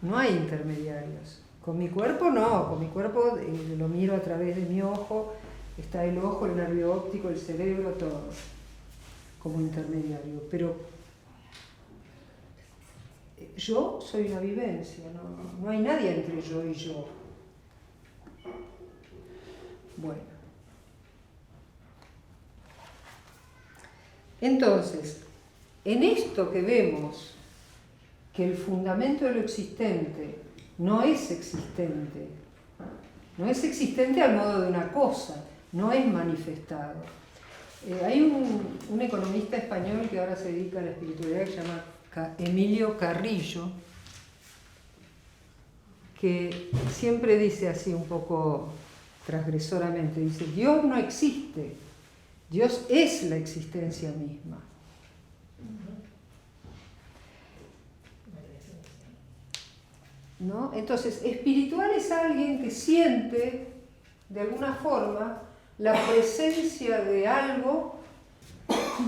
no hay intermediarios. Con mi cuerpo no, con mi cuerpo lo miro a través de mi ojo, Está el ojo, el nervio óptico, el cerebro, todo como intermediario. Pero yo soy una vivencia, no hay nadie entre yo y yo. Bueno. Entonces, en esto que vemos, que el fundamento de lo existente no es existente al modo de una cosa, no es manifestado. Hay un economista español que ahora se dedica a la espiritualidad que se llama Emilio Carrillo, que siempre dice así un poco transgresoramente, dice: Dios no existe, Dios es la existencia misma. ¿No? Entonces, espiritual es alguien que siente, de alguna forma, la presencia de algo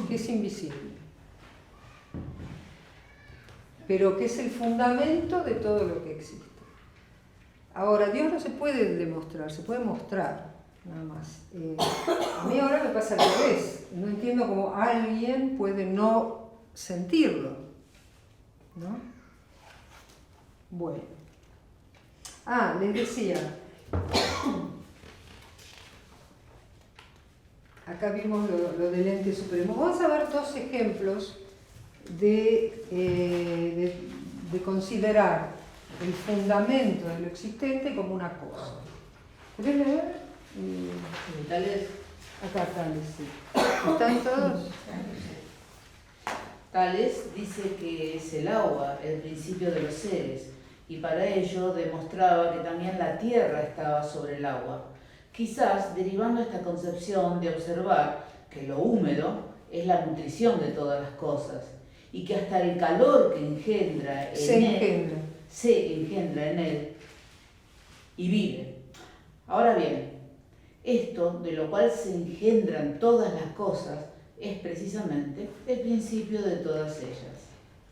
que es invisible, pero que es el fundamento de todo lo que existe. Ahora, Dios no se puede demostrar, se puede mostrar, nada más. A mí ahora me pasa al revés. No entiendo cómo alguien puede no sentirlo, ¿no? Bueno. Les decía, acá vimos lo del ente supremo. Vamos a ver dos ejemplos de considerar el fundamento de lo existente como una cosa. ¿Querés leer? Tales. Acá, Tales, sí. ¿Están todos? Tales dice que es el agua, el principio de los seres, y para ello demostraba que también la tierra estaba sobre el agua, quizás derivando esta concepción de observar que lo húmedo es la nutrición de todas las cosas, y que hasta el calor que engendra se engendra en él y vive. Ahora bien, esto de lo cual se engendran todas las cosas es precisamente el principio de todas ellas.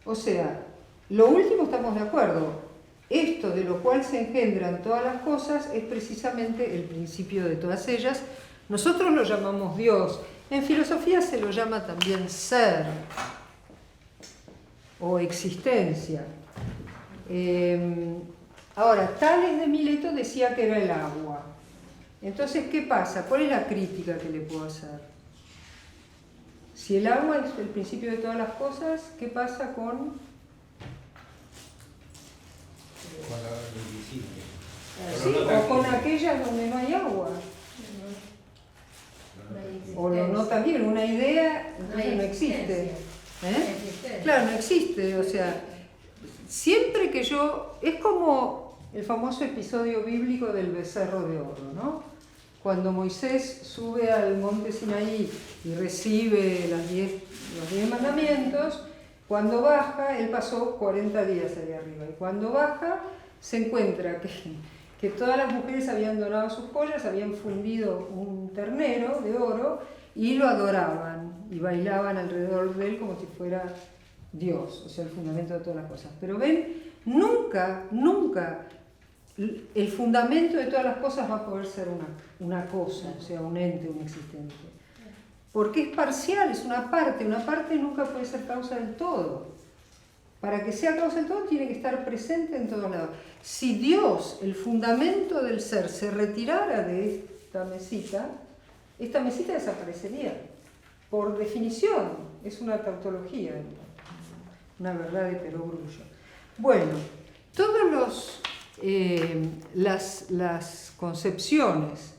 O sea, lo último estamos de acuerdo. Esto de lo cual se engendran todas las cosas es precisamente el principio de todas ellas. Nosotros lo llamamos Dios. En filosofía se lo llama también ser o existencia. Ahora, Tales de Mileto decía que era el agua. Entonces, ¿qué pasa? ¿Cuál es la crítica que le puedo hacer? Si el agua es el principio de todas las cosas, ¿qué pasa con lo invisible? Sí, o con aquellas donde no hay agua? O lo nota bien, una idea entonces no existe. Claro, no existe. O sea, siempre que yo... Es como el famoso episodio bíblico del becerro de oro, ¿no? Cuando Moisés sube al monte Sinaí y recibe los 10 mandamientos, cuando baja, él pasó 40 días ahí arriba, y cuando baja se encuentra que todas las mujeres habían donado sus joyas, habían fundido un ternero de oro y lo adoraban y bailaban alrededor de él como si fuera Dios, o sea, el fundamento de todas las cosas. Pero ven, nunca el fundamento de todas las cosas va a poder ser una cosa, o sea, un ente, un existente. Porque es parcial, es una parte nunca puede ser causa del todo. Para que sea causa del todo tiene que estar presente en todos lados. Si Dios, el fundamento del ser, se retirara de esta mesita desaparecería. Por definición, es una tautología, una verdad de perogrullo. Bueno, todos las concepciones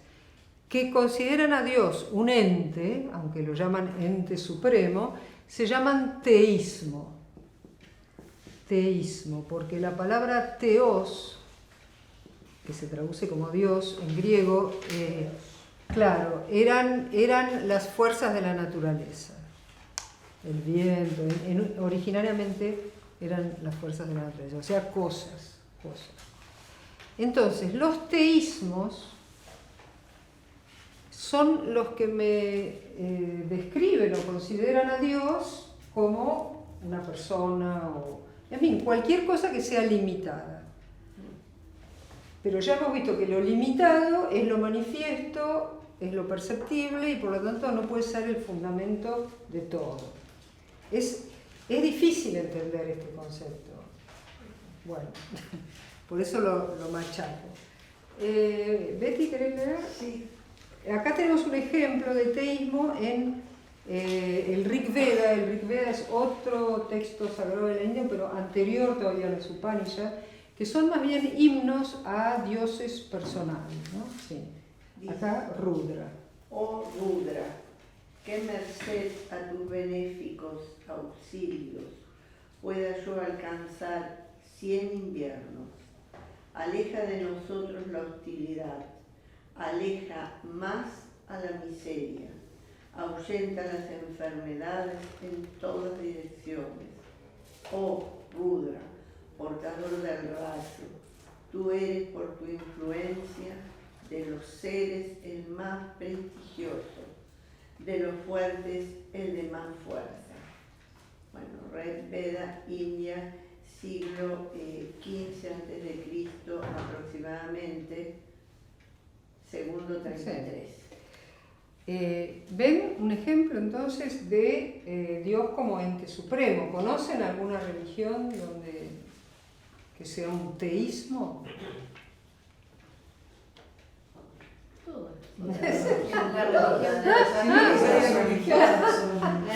que consideran a Dios un ente, aunque lo llaman ente supremo, se llaman teísmo. Teísmo, porque la palabra teos, que se traduce como Dios en griego, claro, eran las fuerzas de la naturaleza. El viento, originariamente eran las fuerzas de la naturaleza, o sea, cosas. Entonces, los teísmos son los que me describen o consideran a Dios como una persona o, en fin, cualquier cosa que sea limitada. Pero ya hemos visto que lo limitado es lo manifiesto es lo perceptible y por lo tanto no puede ser el fundamento de todo. Es difícil entender este concepto. Bueno, por eso lo machaco. Betty, ¿querés leer? Sí. Acá tenemos un ejemplo de teísmo en el Rig Veda. El Rig Veda es otro texto sagrado de la India, pero anterior todavía a los Upanishads, que son más bien himnos a dioses personales, ¿no? Sí. Acá Rudra. Oh Rudra, que merced a tus benéficos auxilios pueda yo alcanzar 100 inviernos. Aleja de nosotros la hostilidad, aleja más a la miseria, ahuyenta las enfermedades en todas direcciones. Oh Rudra, portador del rayo, tú eres por tu influencia de los seres el más prestigioso, de los fuertes el de más fuerza. Bueno, Rig Veda, India, siglo XV a.C. aproximadamente, segundo 33. ¿Ven un ejemplo entonces de Dios como ente supremo? ¿Conocen alguna religión que sea un teísmo? La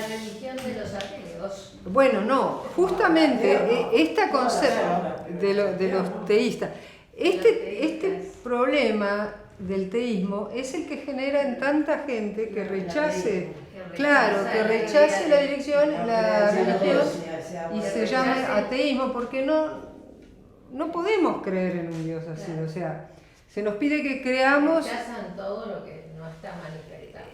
religión de los ateos. Bueno, no, justamente este concepto de los teístas, este problema del teísmo es el que genera en tanta gente que rechace, que rechace la religión y se llame ateísmo, porque no podemos creer en un Dios así, o sea, se nos pide que creamos... Rechazan todo lo que no está manifestado.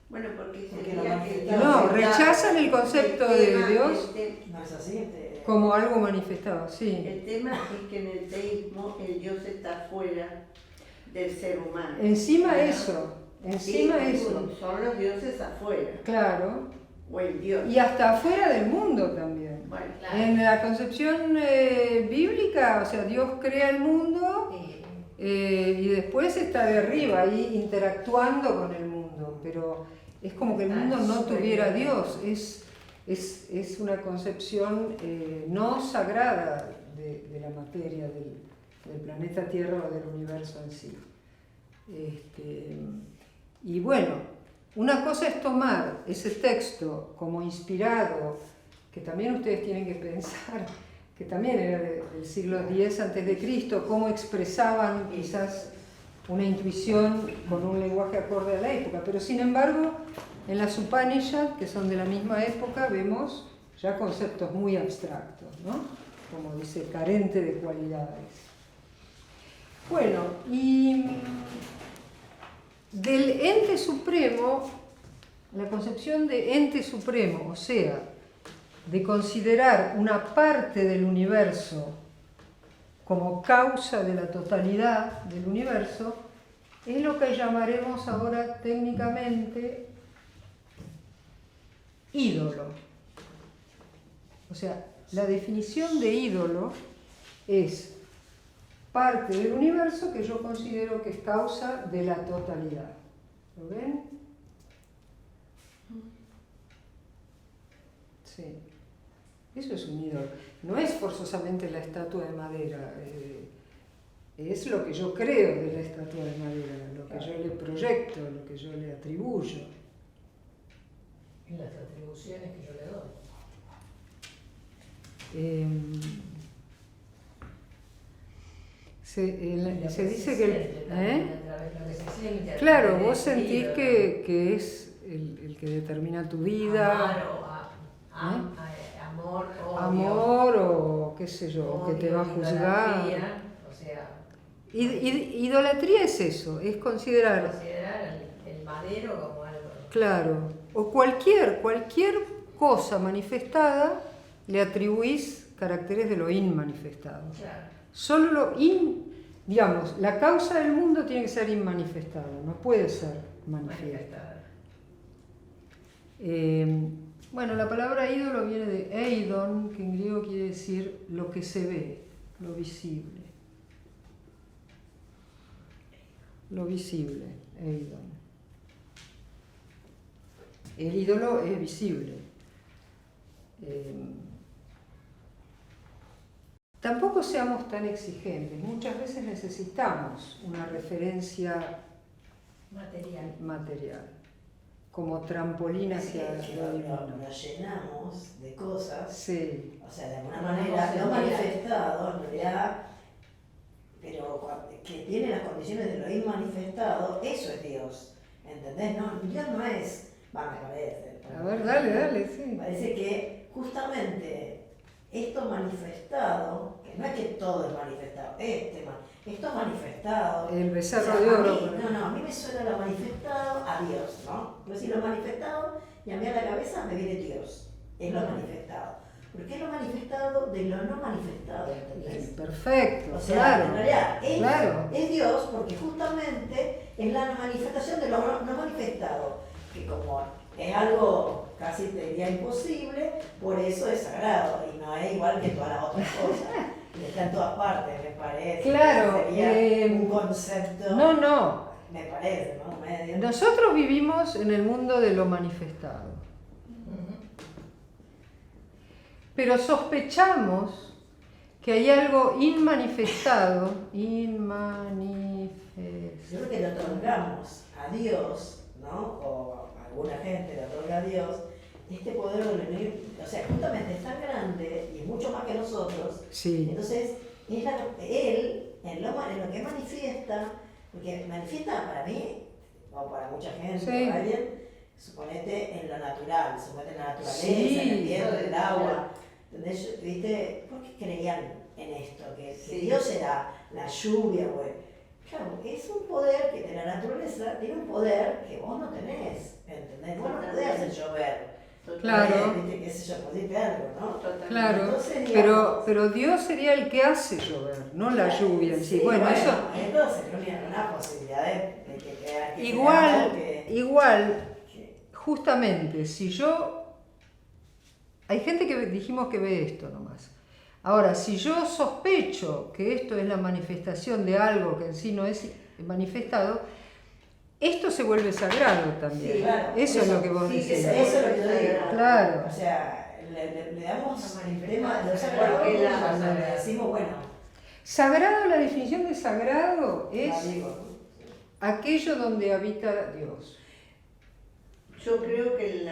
Bueno, porque sería que... No, rechazan el concepto de Dios No es así. como algo manifestado, sí. El tema es que en el teísmo el Dios está fuera del ser humano. Encima Sí, eso. son los dioses afuera, Claro. o el Dios. Y hasta afuera del mundo también. Bueno, Claro. En la concepción bíblica, o sea, Dios crea el mundo y después está de arriba, ahí interactuando con el mundo, pero es como que el mundo no tuviera Dios, es una concepción no sagrada de la materia del planeta Tierra o del universo en sí. Y bueno, una cosa es tomar ese texto como inspirado, que también ustedes tienen que pensar, que también era del siglo X a.C., cómo expresaban quizás una intuición con un lenguaje acorde a la época, pero sin embargo, en las Upanishads, que son de la misma época, vemos ya conceptos muy abstractos, ¿no? Como dice, carente de cualidades. Bueno, y del ente supremo, la concepción de ente supremo, o sea, de considerar una parte del universo como causa de la totalidad del universo, es lo que llamaremos ahora técnicamente ídolo. O sea, la definición de ídolo es parte del universo que yo considero que es causa de la totalidad. ¿Lo ven? Sí. Eso es un ídolo. No es forzosamente la estatua de madera, es lo que yo creo de la estatua de madera, lo que yo le proyecto, lo que yo le atribuyo. Y las atribuciones que yo le doy. Se dice que... ¿eh? Claro, vos sentís que es el que determina tu vida. Amor, odio, amor o qué sé yo, o que te va a juzgar. O sea, Idolatría es eso, es considerar el madero como algo. claro, o cualquier cosa manifestada le atribuís caracteres de lo inmanifestado. Claro. Solo digamos, la causa del mundo tiene que ser inmanifestada, no puede ser manifiesta. Bueno, la palabra ídolo viene de eidon, que en griego quiere decir lo que se ve, lo visible. lo visible, Eidon. El ídolo es visible. Tampoco seamos tan exigentes. Muchas veces necesitamos una referencia material como trampolín hacia que lo divino. lo llenamos de cosas, Sí, o sea, de alguna manera no manifestado, en realidad, pero que tiene las condiciones de lo inmanifestado, eso es Dios, ¿entendés? No, Dios no es, me parece. a ver, dale, Me sí. parece que justamente esto manifestado, que no es que todo es manifestado, esto manifestado. El becerro o sea, de oro. a mí, por ejemplo. a mí me suena lo manifestado a Dios, ¿no? Pues si lo manifestado y a mí a la cabeza me viene Dios, es lo manifestado. Porque es lo manifestado de lo no manifestado, ¿entendés? Perfecto, O sea, claro. en realidad Claro. es Dios porque justamente es la manifestación de lo no manifestado, que como es algo casi te diría imposible, por eso es sagrado y no es igual que todas las otras cosas. Y está en todas partes, me parece. Claro, Sería un concepto, No. me parece, ¿no? Medio. Nosotros vivimos en el mundo de lo manifestado. Pero sospechamos que hay algo inmanifestado. Yo creo que le otorgamos a Dios, ¿no? O a alguna gente le otorga a Dios este poder de venir, o sea, justamente es tan grande y mucho más que nosotros. Sí. Entonces, él, en lo que manifiesta, porque manifiesta para mí, o para mucha gente, Sí. para alguien, suponete en lo natural, suponete en la naturaleza, Sí. en el viento, en el agua. ¿Entendés? ¿Viste? ¿Por qué creían en esto? Que Dios era la lluvia, güey. Claro, es un poder que de la naturaleza tiene un poder que vos no tenés, ¿entendés? Vos no podés hacer llover. Claro. ¿Viste? ¿Qué sé yo? Pusiste algo, ¿no? Claro, Entonces, digamos, pero Dios sería el que hace llover, no la lluvia en sí. Bueno, eso Entonces, no tiene una posibilidad de que igual, que- justamente, si yo... Hay gente que dijimos que ve esto nomás. Ahora, si yo sospecho que esto es la manifestación de algo que en sí no es manifestado, esto se vuelve sagrado también. Sí, claro. Eso es lo que vos Sí, decís. Eso es lo que yo digo. Claro. O sea, le damos La el tema de los manifestación. Porque la- cuando le decimos, bueno, Sagrado, la definición de sagrado la es digo. aquello donde habita Dios. Yo creo que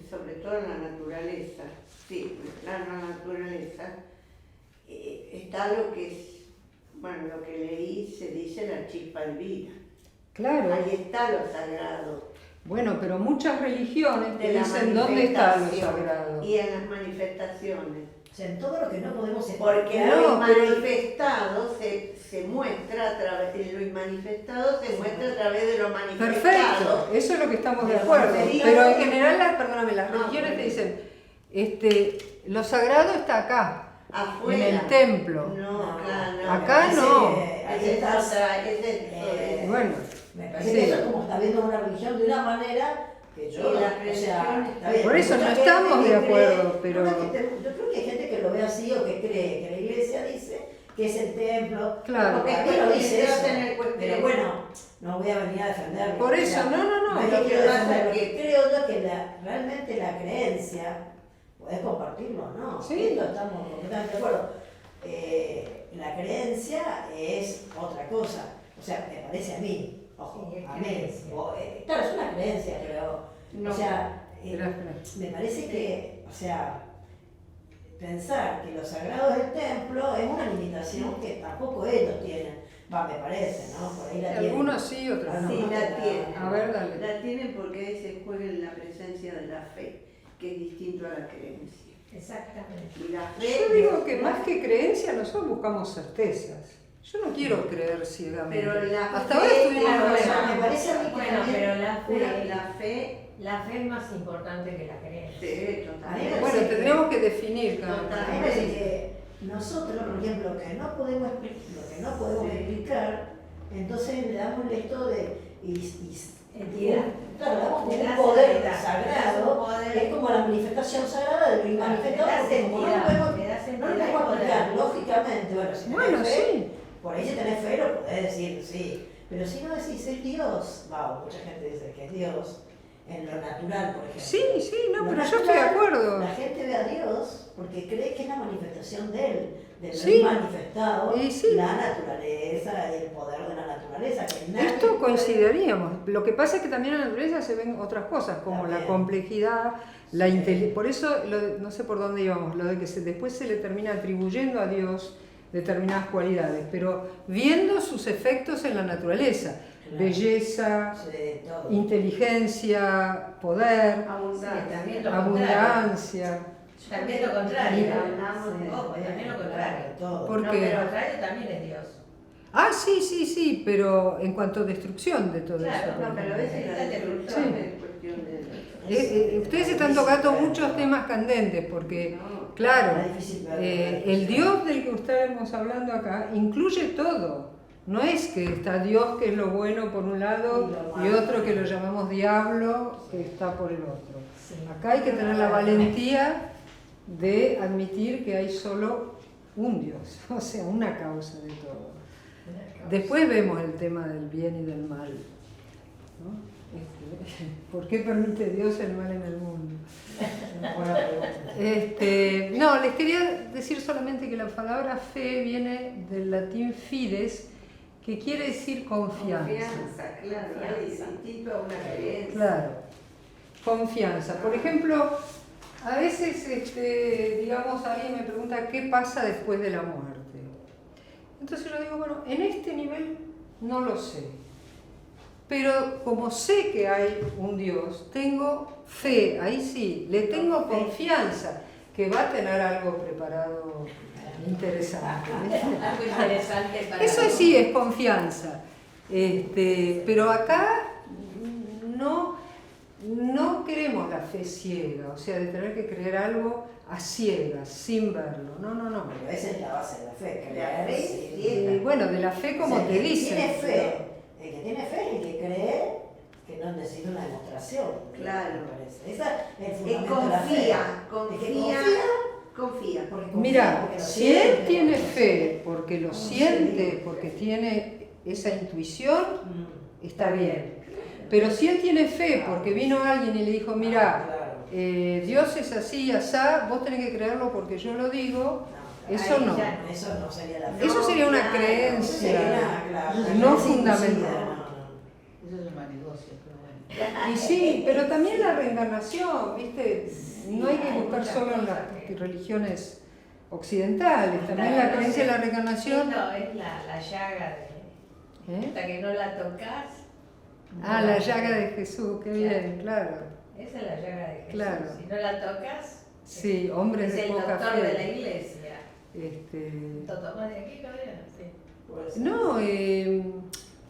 sobre todo en la naturaleza, sí, la naturaleza, está lo que es, bueno, lo que leí se dice la chispa divina. Claro. Ahí está lo sagrado. Bueno, pero muchas religiones te De la dicen dónde está lo manifestación sagrado. y en las manifestaciones. O sea, en todo lo que no podemos Porque explicar, lo No, pero- manifestado se muestra a través de lo manifestado, se muestra a través de lo manifestado. Perfecto, eso es lo que estamos de Pero acuerdo. sería- Pero en general, perdóname, las No, religiones te pero- dicen, lo sagrado está acá, Afuera. en el templo. No, claro, no. Acá me parece no. que ahí Ese es estás, otra, ese es Bueno, me parece Sí. que eso es como está viendo una religión de una manera que yo, Y la o sea, religión- está bien. Por eso Mucha no gente estamos que de acuerdo, cree- pero- no, yo creo que hay gente que lo ve así o que cree que la iglesia dice que es el templo. Claro. Porque Porque lo dice Dios eso. en el cuerpo. Pero bueno, no voy a venir a defenderlo. por o eso, sea, no. es que Lo que quiero pasa defenderlo. es que- Creo yo que realmente la creencia, podés compartirlo, ¿no? Sí. Esto estamos completamente de acuerdo. La creencia es otra cosa. O sea, me parece a mí, ojo, Sí, es a mí. creencia. Claro, es una creencia, pero, No. o sea, Espera. me parece que, o sea, pensar que lo sagrado del templo es una limitación que tampoco ellos tienen. Me parece, ¿no? Por ahí la tienen. Algunos sí, otros Ah, no. Sí, la tienen. A ver, dale. La tienen porque ahí se juega en la presencia de la fe, que es distinto a la creencia. Exactamente. Y la fe. Yo digo que más que creencia, nosotros buscamos certezas. Yo no quiero creer ciegamente. Pero la Hasta fe- ahora estuvimos Claro, razonando. me parece a mí que bueno, también- pero La fe. es más importante que la creencia. Sí, A mí totalmente. me Bueno, parece tendríamos que definir cada A mí me uno. parece que nosotros, por ejemplo, lo que no podemos explicar, entonces le damos esto de Entidad. Claro, le damos como Le un das poder entidad, sagrado, le das un poder. que es como la manifestación sagrada de lo inmanifestado, Le das porque como no lo entidad, podemos, le das no lo entidad y podemos poder. explicar lógicamente, bueno, si tenés Bueno, fe, sí. por ahí si tenés fe lo podés decir, sí, Pero si no decís es Dios, mucha gente dice que es Dios, en lo natural, por ejemplo. Sí, sí, no, Lo pero yo estoy de natural, acuerdo. La gente ve a Dios porque cree que es la manifestación de Él, de Sí. Él manifestado, Y sí. la naturaleza y el poder de la naturaleza. Que nadie Esto puede- coincidiríamos. Lo que pasa es que también en la naturaleza se ven otras cosas, como la También. complejidad, la Sí. inteligencia. Por eso, no sé por dónde íbamos, lo de que después se le termina atribuyendo a Dios determinadas cualidades, pero viendo sus efectos en la naturaleza. Claro. Belleza, Sí, todo. inteligencia, poder, Abundancia. también lo abundancia. También lo contrario. Hablamos de- Ojo, también lo contrario. Todo. ¿Por No, qué? pero lo contrario también es Dios. Ah, sí, sí, sí, pero en cuanto a destrucción de todo Claro, eso. No, pero a veces la destrucción Sí. es cuestión de... Ustedes están tocando muchos temas candentes porque, No, claro, es difícil ver. el Dios del que estamos hablando acá incluye todo. No es que está Dios que es lo bueno por un lado y otro que lo llamamos diablo que está por el otro. Acá hay que tener la valentía de admitir que hay solo un Dios, o sea, una causa de todo. Después vemos el tema del bien y del mal, ¿no? ¿Por qué permite Dios el mal en el mundo? No, les quería decir solamente que la palabra fe viene del latín fides, que quiere decir confianza. Confianza, claro, es distinto a una creencia. Claro, confianza. Por ejemplo, a veces, digamos, alguien me pregunta qué pasa después de la muerte. Entonces yo digo, bueno, en este nivel no lo sé. Pero como sé que hay un Dios, tengo fe, ahí sí, le tengo confianza que va a tener algo preparado interesante. Algo interesante para Eso sí es confianza. Pero acá no queremos la fe ciega, o sea, de tener que creer algo a ciegas, sin verlo. No, no, no. Pero esa es la base de la fe. La fe sí. ciega. Bueno, de la fe como O sea, te dicen. El que tiene fe es el que cree que no necesita una demostración. Claro. Me parece. Esa es el Que fundamento de la fe. confía, El que confía. porque confía, Mira, porque lo si él siente, tiene porque- fe, porque lo Sí. siente, porque tiene esa intuición, está bien. Pero si él tiene fe, porque vino alguien y le dijo, mira, Claro. Dios es así, asá, vos tenés que creerlo porque yo lo digo, No, eso ahí no. ya Eso no sería la fe. Eso sería una claro, creencia. Claro, no la creencia fundamental. inducida, no. Eso es un mal negocio, pero bueno. Y sí, pero también la reencarnación, ¿viste? No hay que buscar solo en las religiones occidentales, también la creencia en la reencarnación. No, es la llaga de... ¿Eh? Hasta que no la tocas. Ah, la llaga de Jesús, qué bien, claro. Esa es la llaga de Jesús. Claro. Si no la tocas, Sí, hombres es de el poca doctor de la fe. iglesia. Tomás de aquí, cabrón, sí. No,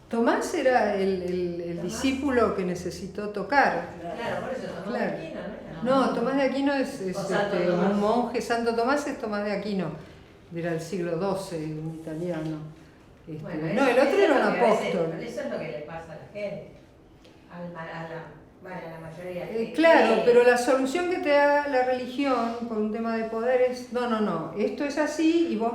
Tomás era el Tomás. discípulo que necesitó tocar. Claro, por eso Tomás Claro. de Aquino, ¿no? No, Tomás de Aquino es O Santo Tomás. un monje, Santo Tomás es Tomás de Aquino, era el siglo XII, un italiano. Bueno, No, el otro eso era es un lo que a veces- apóstol. Eso es lo que le pasa a la gente. A la mayoría. que Claro, cree. pero la solución que te da la religión por un tema de poder es, no, esto es así y vos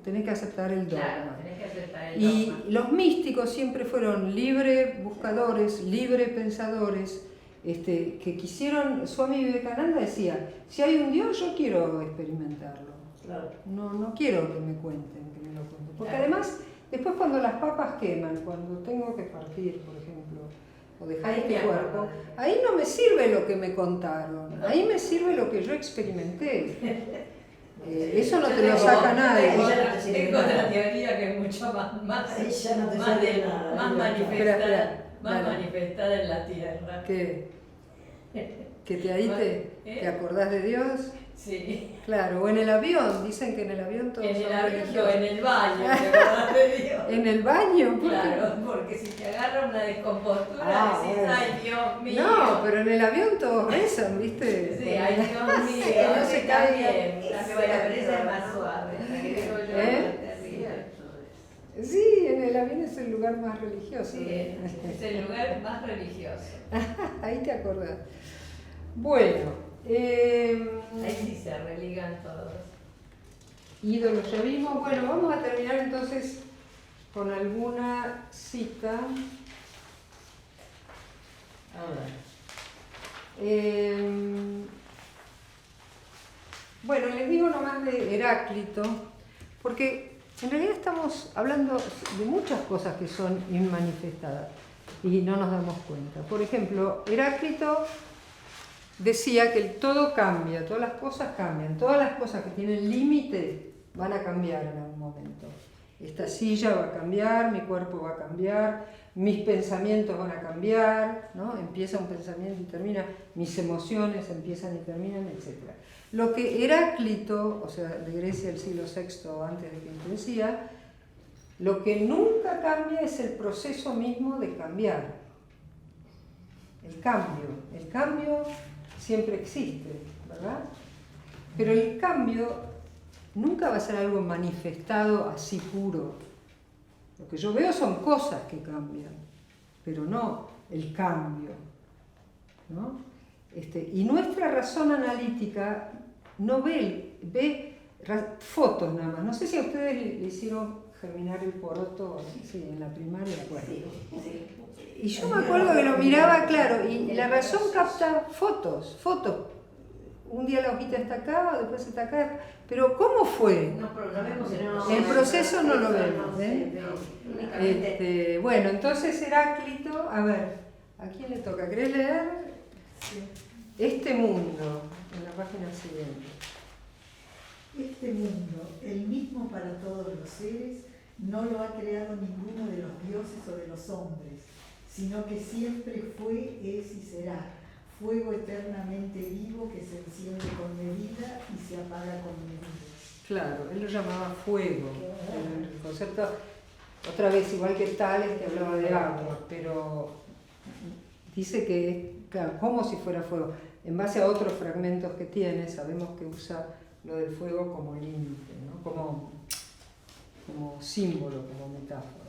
tenés que aceptar el dogma. Claro, tenés que aceptar el Y dogma. los místicos siempre fueron libre buscadores, libre pensadores, que quisieron, Swami Vivekananda decía, si hay un Dios yo quiero experimentarlo, Claro. no quiero que me cuenten, que me lo cuenten. Porque Claro. además, después cuando las papas queman, cuando tengo que partir, por ejemplo, o dejar Ahí este me acuerdo. cuerpo, ahí no me sirve lo que me contaron, ahí me sirve lo que yo experimenté. Eso no Yo te lo tengo- saca tengo nadie. otra- sirve Tengo nada. otra teoría que es mucho más Ahí ya no te más, sirve nada. más Espera, manifestada, más dale. manifestada en la tierra. Que ahí te acordás de Dios. Sí. Claro, o en el avión, dicen que en el avión todos En el son avión o religiosos. en el baño, ¿te acordás de Dios? ¿En el baño? ¿Por qué? Claro, porque si te agarra una descompostura, Ah, decís, bueno. ay Dios mío. No, pero en el avión todos rezan, ¿viste? Sí, ay Dios mío, Que no se está caiga. bien. Bueno, pero esa es más suave, la que digo yo ¿Eh? es terrible. Sí, en el avión es el lugar más religioso. Sí, es el lugar más religioso. Ahí te acordás. Bueno, Ahí sí se religan todos. ídolos ya vimos. Bueno, vamos a terminar entonces con alguna cita. A ver. Bueno, les digo nomás de Heráclito, porque en realidad estamos hablando de muchas cosas que son inmanifestadas y no nos damos cuenta. Por ejemplo, Heráclito decía que todo cambia, todas las cosas cambian, todas las cosas que tienen límite van a cambiar en algún momento. Esta silla va a cambiar, mi cuerpo va a cambiar, mis pensamientos van a cambiar, ¿no? Empieza un pensamiento y termina, mis emociones empiezan y terminan, etc. Lo que Heráclito, o sea, de Grecia del siglo VI antes de que decía, lo que nunca cambia es el proceso mismo de cambiar. El cambio siempre existe, ¿verdad? Pero el cambio nunca va a ser algo manifestado así puro. Lo que yo veo son cosas que cambian, pero no el cambio, ¿no? Y nuestra razón analítica no ve fotos nada más. No sé si a ustedes le hicieron germinar el poroto, sí, en la primaria. Bueno. Y yo me acuerdo que lo miraba, claro, y la razón capta fotos. Un día la hojita está acá, después está acá, pero ¿cómo fue? No, pero lo vemos El proceso no lo vemos, bueno, entonces Heráclito, a ver, ¿a quién le toca? ¿Querés leer? Sí. Este mundo, en la página siguiente. Este mundo, el mismo para todos los seres, no lo ha creado ninguno de los dioses o de los hombres, sino que siempre fue, es y será, fuego eternamente vivo que se enciende con medida y se apaga con medida. Claro, él lo llamaba fuego. El concepto, otra vez, igual que Tales, que hablaba de agua, pero dice que, claro, como si fuera fuego. En base a otros fragmentos que tiene, sabemos que usa lo del fuego como límite, ¿no? como símbolo, como metáfora.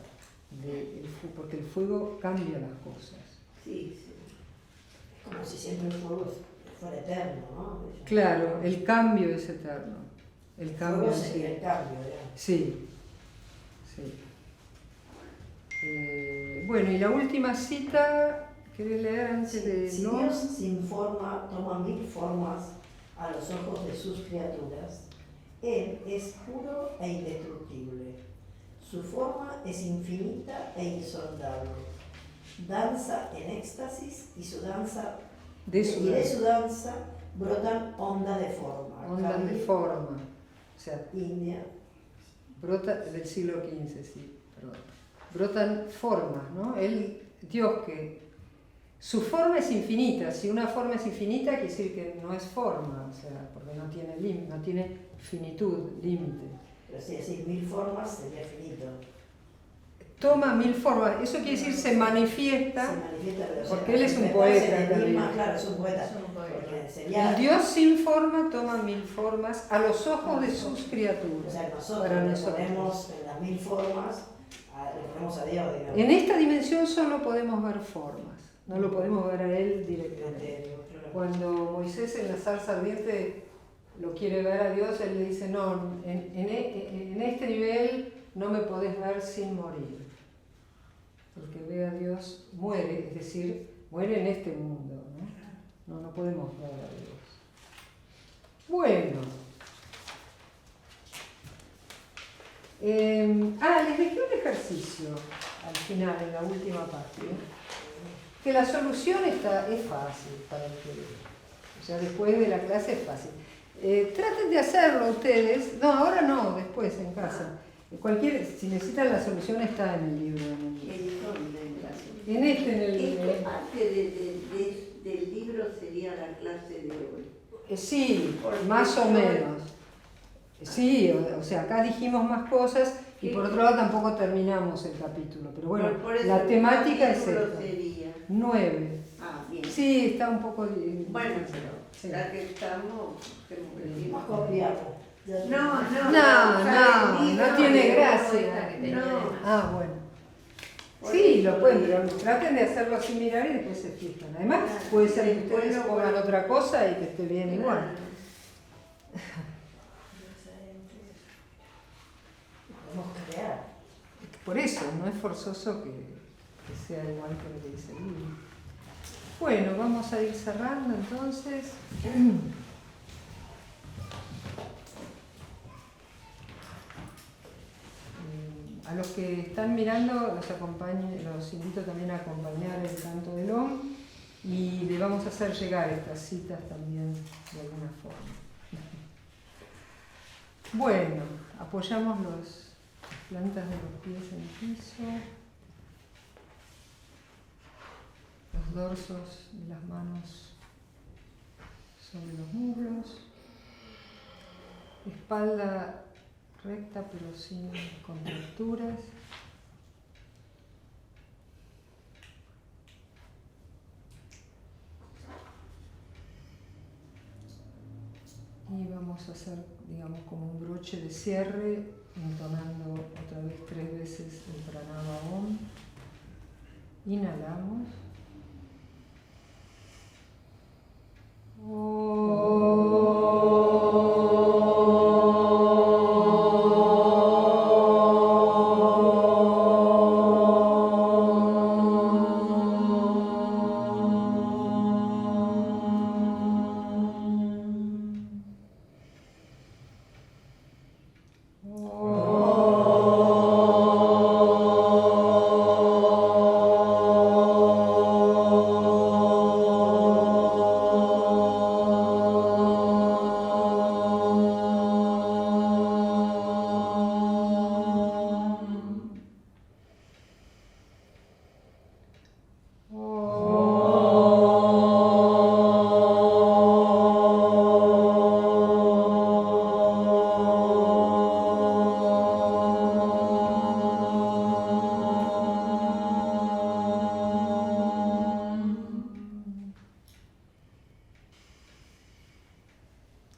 Porque el fuego cambia las cosas. Sí, sí. Como si siempre el fuego fuera eterno, ¿no? Claro, el cambio es eterno. El cambio sería el cambio, ¿verdad? Sí, sí. Bueno, y la última cita, ¿querés leer antes de Si no? Dios sin forma toma 1000 formas a los ojos de sus criaturas, Él es puro e indestructible. Su forma es infinita e insondable. Danza en éxtasis y de su danza brotan ondas de forma. Ondas de forma. O sea, India. brota del siglo XV, sí, perdón. Brotan formas, ¿no? Dios que su forma es infinita. Si una forma es infinita, quiere decir que no es forma, o sea, porque no tiene finitud, límite. Pero si decís 1000 formas, sería finito. Toma 1000 formas, eso quiere decir se manifiesta, pero porque él es un poeta también. Claro, es un poeta. Porque sería, El Dios sin forma toma 1000 formas a los ojos de sus criaturas. o sea, Para le nosotros. ponemos en las 1000 formas, le ponemos a Dios, digamos. En esta dimensión solo podemos ver formas, no lo podemos ver a él directamente. Cuando Moisés en la zarza ardiente lo quiere ver a Dios, él le dice, no, en este nivel no me podés ver sin morir. El que ve a Dios muere, es decir, muere en este mundo, ¿no? No podemos ver a Dios. Bueno. Les dejé un ejercicio al final, en la última parte, que la solución es fácil para ustedes. O sea, después de la clase es fácil. Traten de hacerlo ustedes, no, ahora no, después en casa. Si necesitan la solución está en el libro. En ¿Qué parte del libro sería la clase de hoy? Sí, más o menos. Sí, o sea, acá dijimos más cosas y por otro lado tampoco terminamos el capítulo. Pero bueno, la temática es esta. 9. Ah, bien. Sí, está un poco... Bueno, sí. ya que estamos, Más copiado. No tiene gracia. Ah, bueno. Sí, lo pueden, pero traten de hacerlo sin mirar y después se fijan. Además, puede ser que ustedes pongan otra cosa y que esté bien igual. Podemos crear. por eso, no es forzoso que sea igual que lo que dice el libro. Bueno, vamos a ir cerrando entonces. A los que están mirando los invito también a acompañar el canto del OM y le vamos a hacer llegar estas citas también de alguna forma. Bueno, apoyamos las plantas de los pies en el piso, los dorsos de las manos sobre los muslos, espalda recta pero sin contracturas. Y vamos a hacer, digamos, como un broche de cierre, entonando otra vez 3 veces el pranava Om. Inhalamos.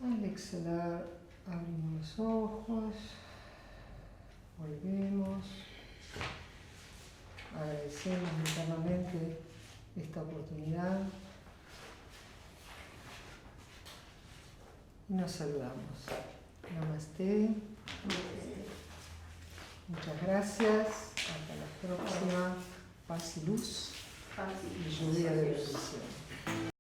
Al exhalar, abrimos los ojos, volvemos, agradecemos internamente esta oportunidad y nos saludamos. Namaste. Muchas gracias. Hasta la próxima. Paz y luz y lluvia de bendición.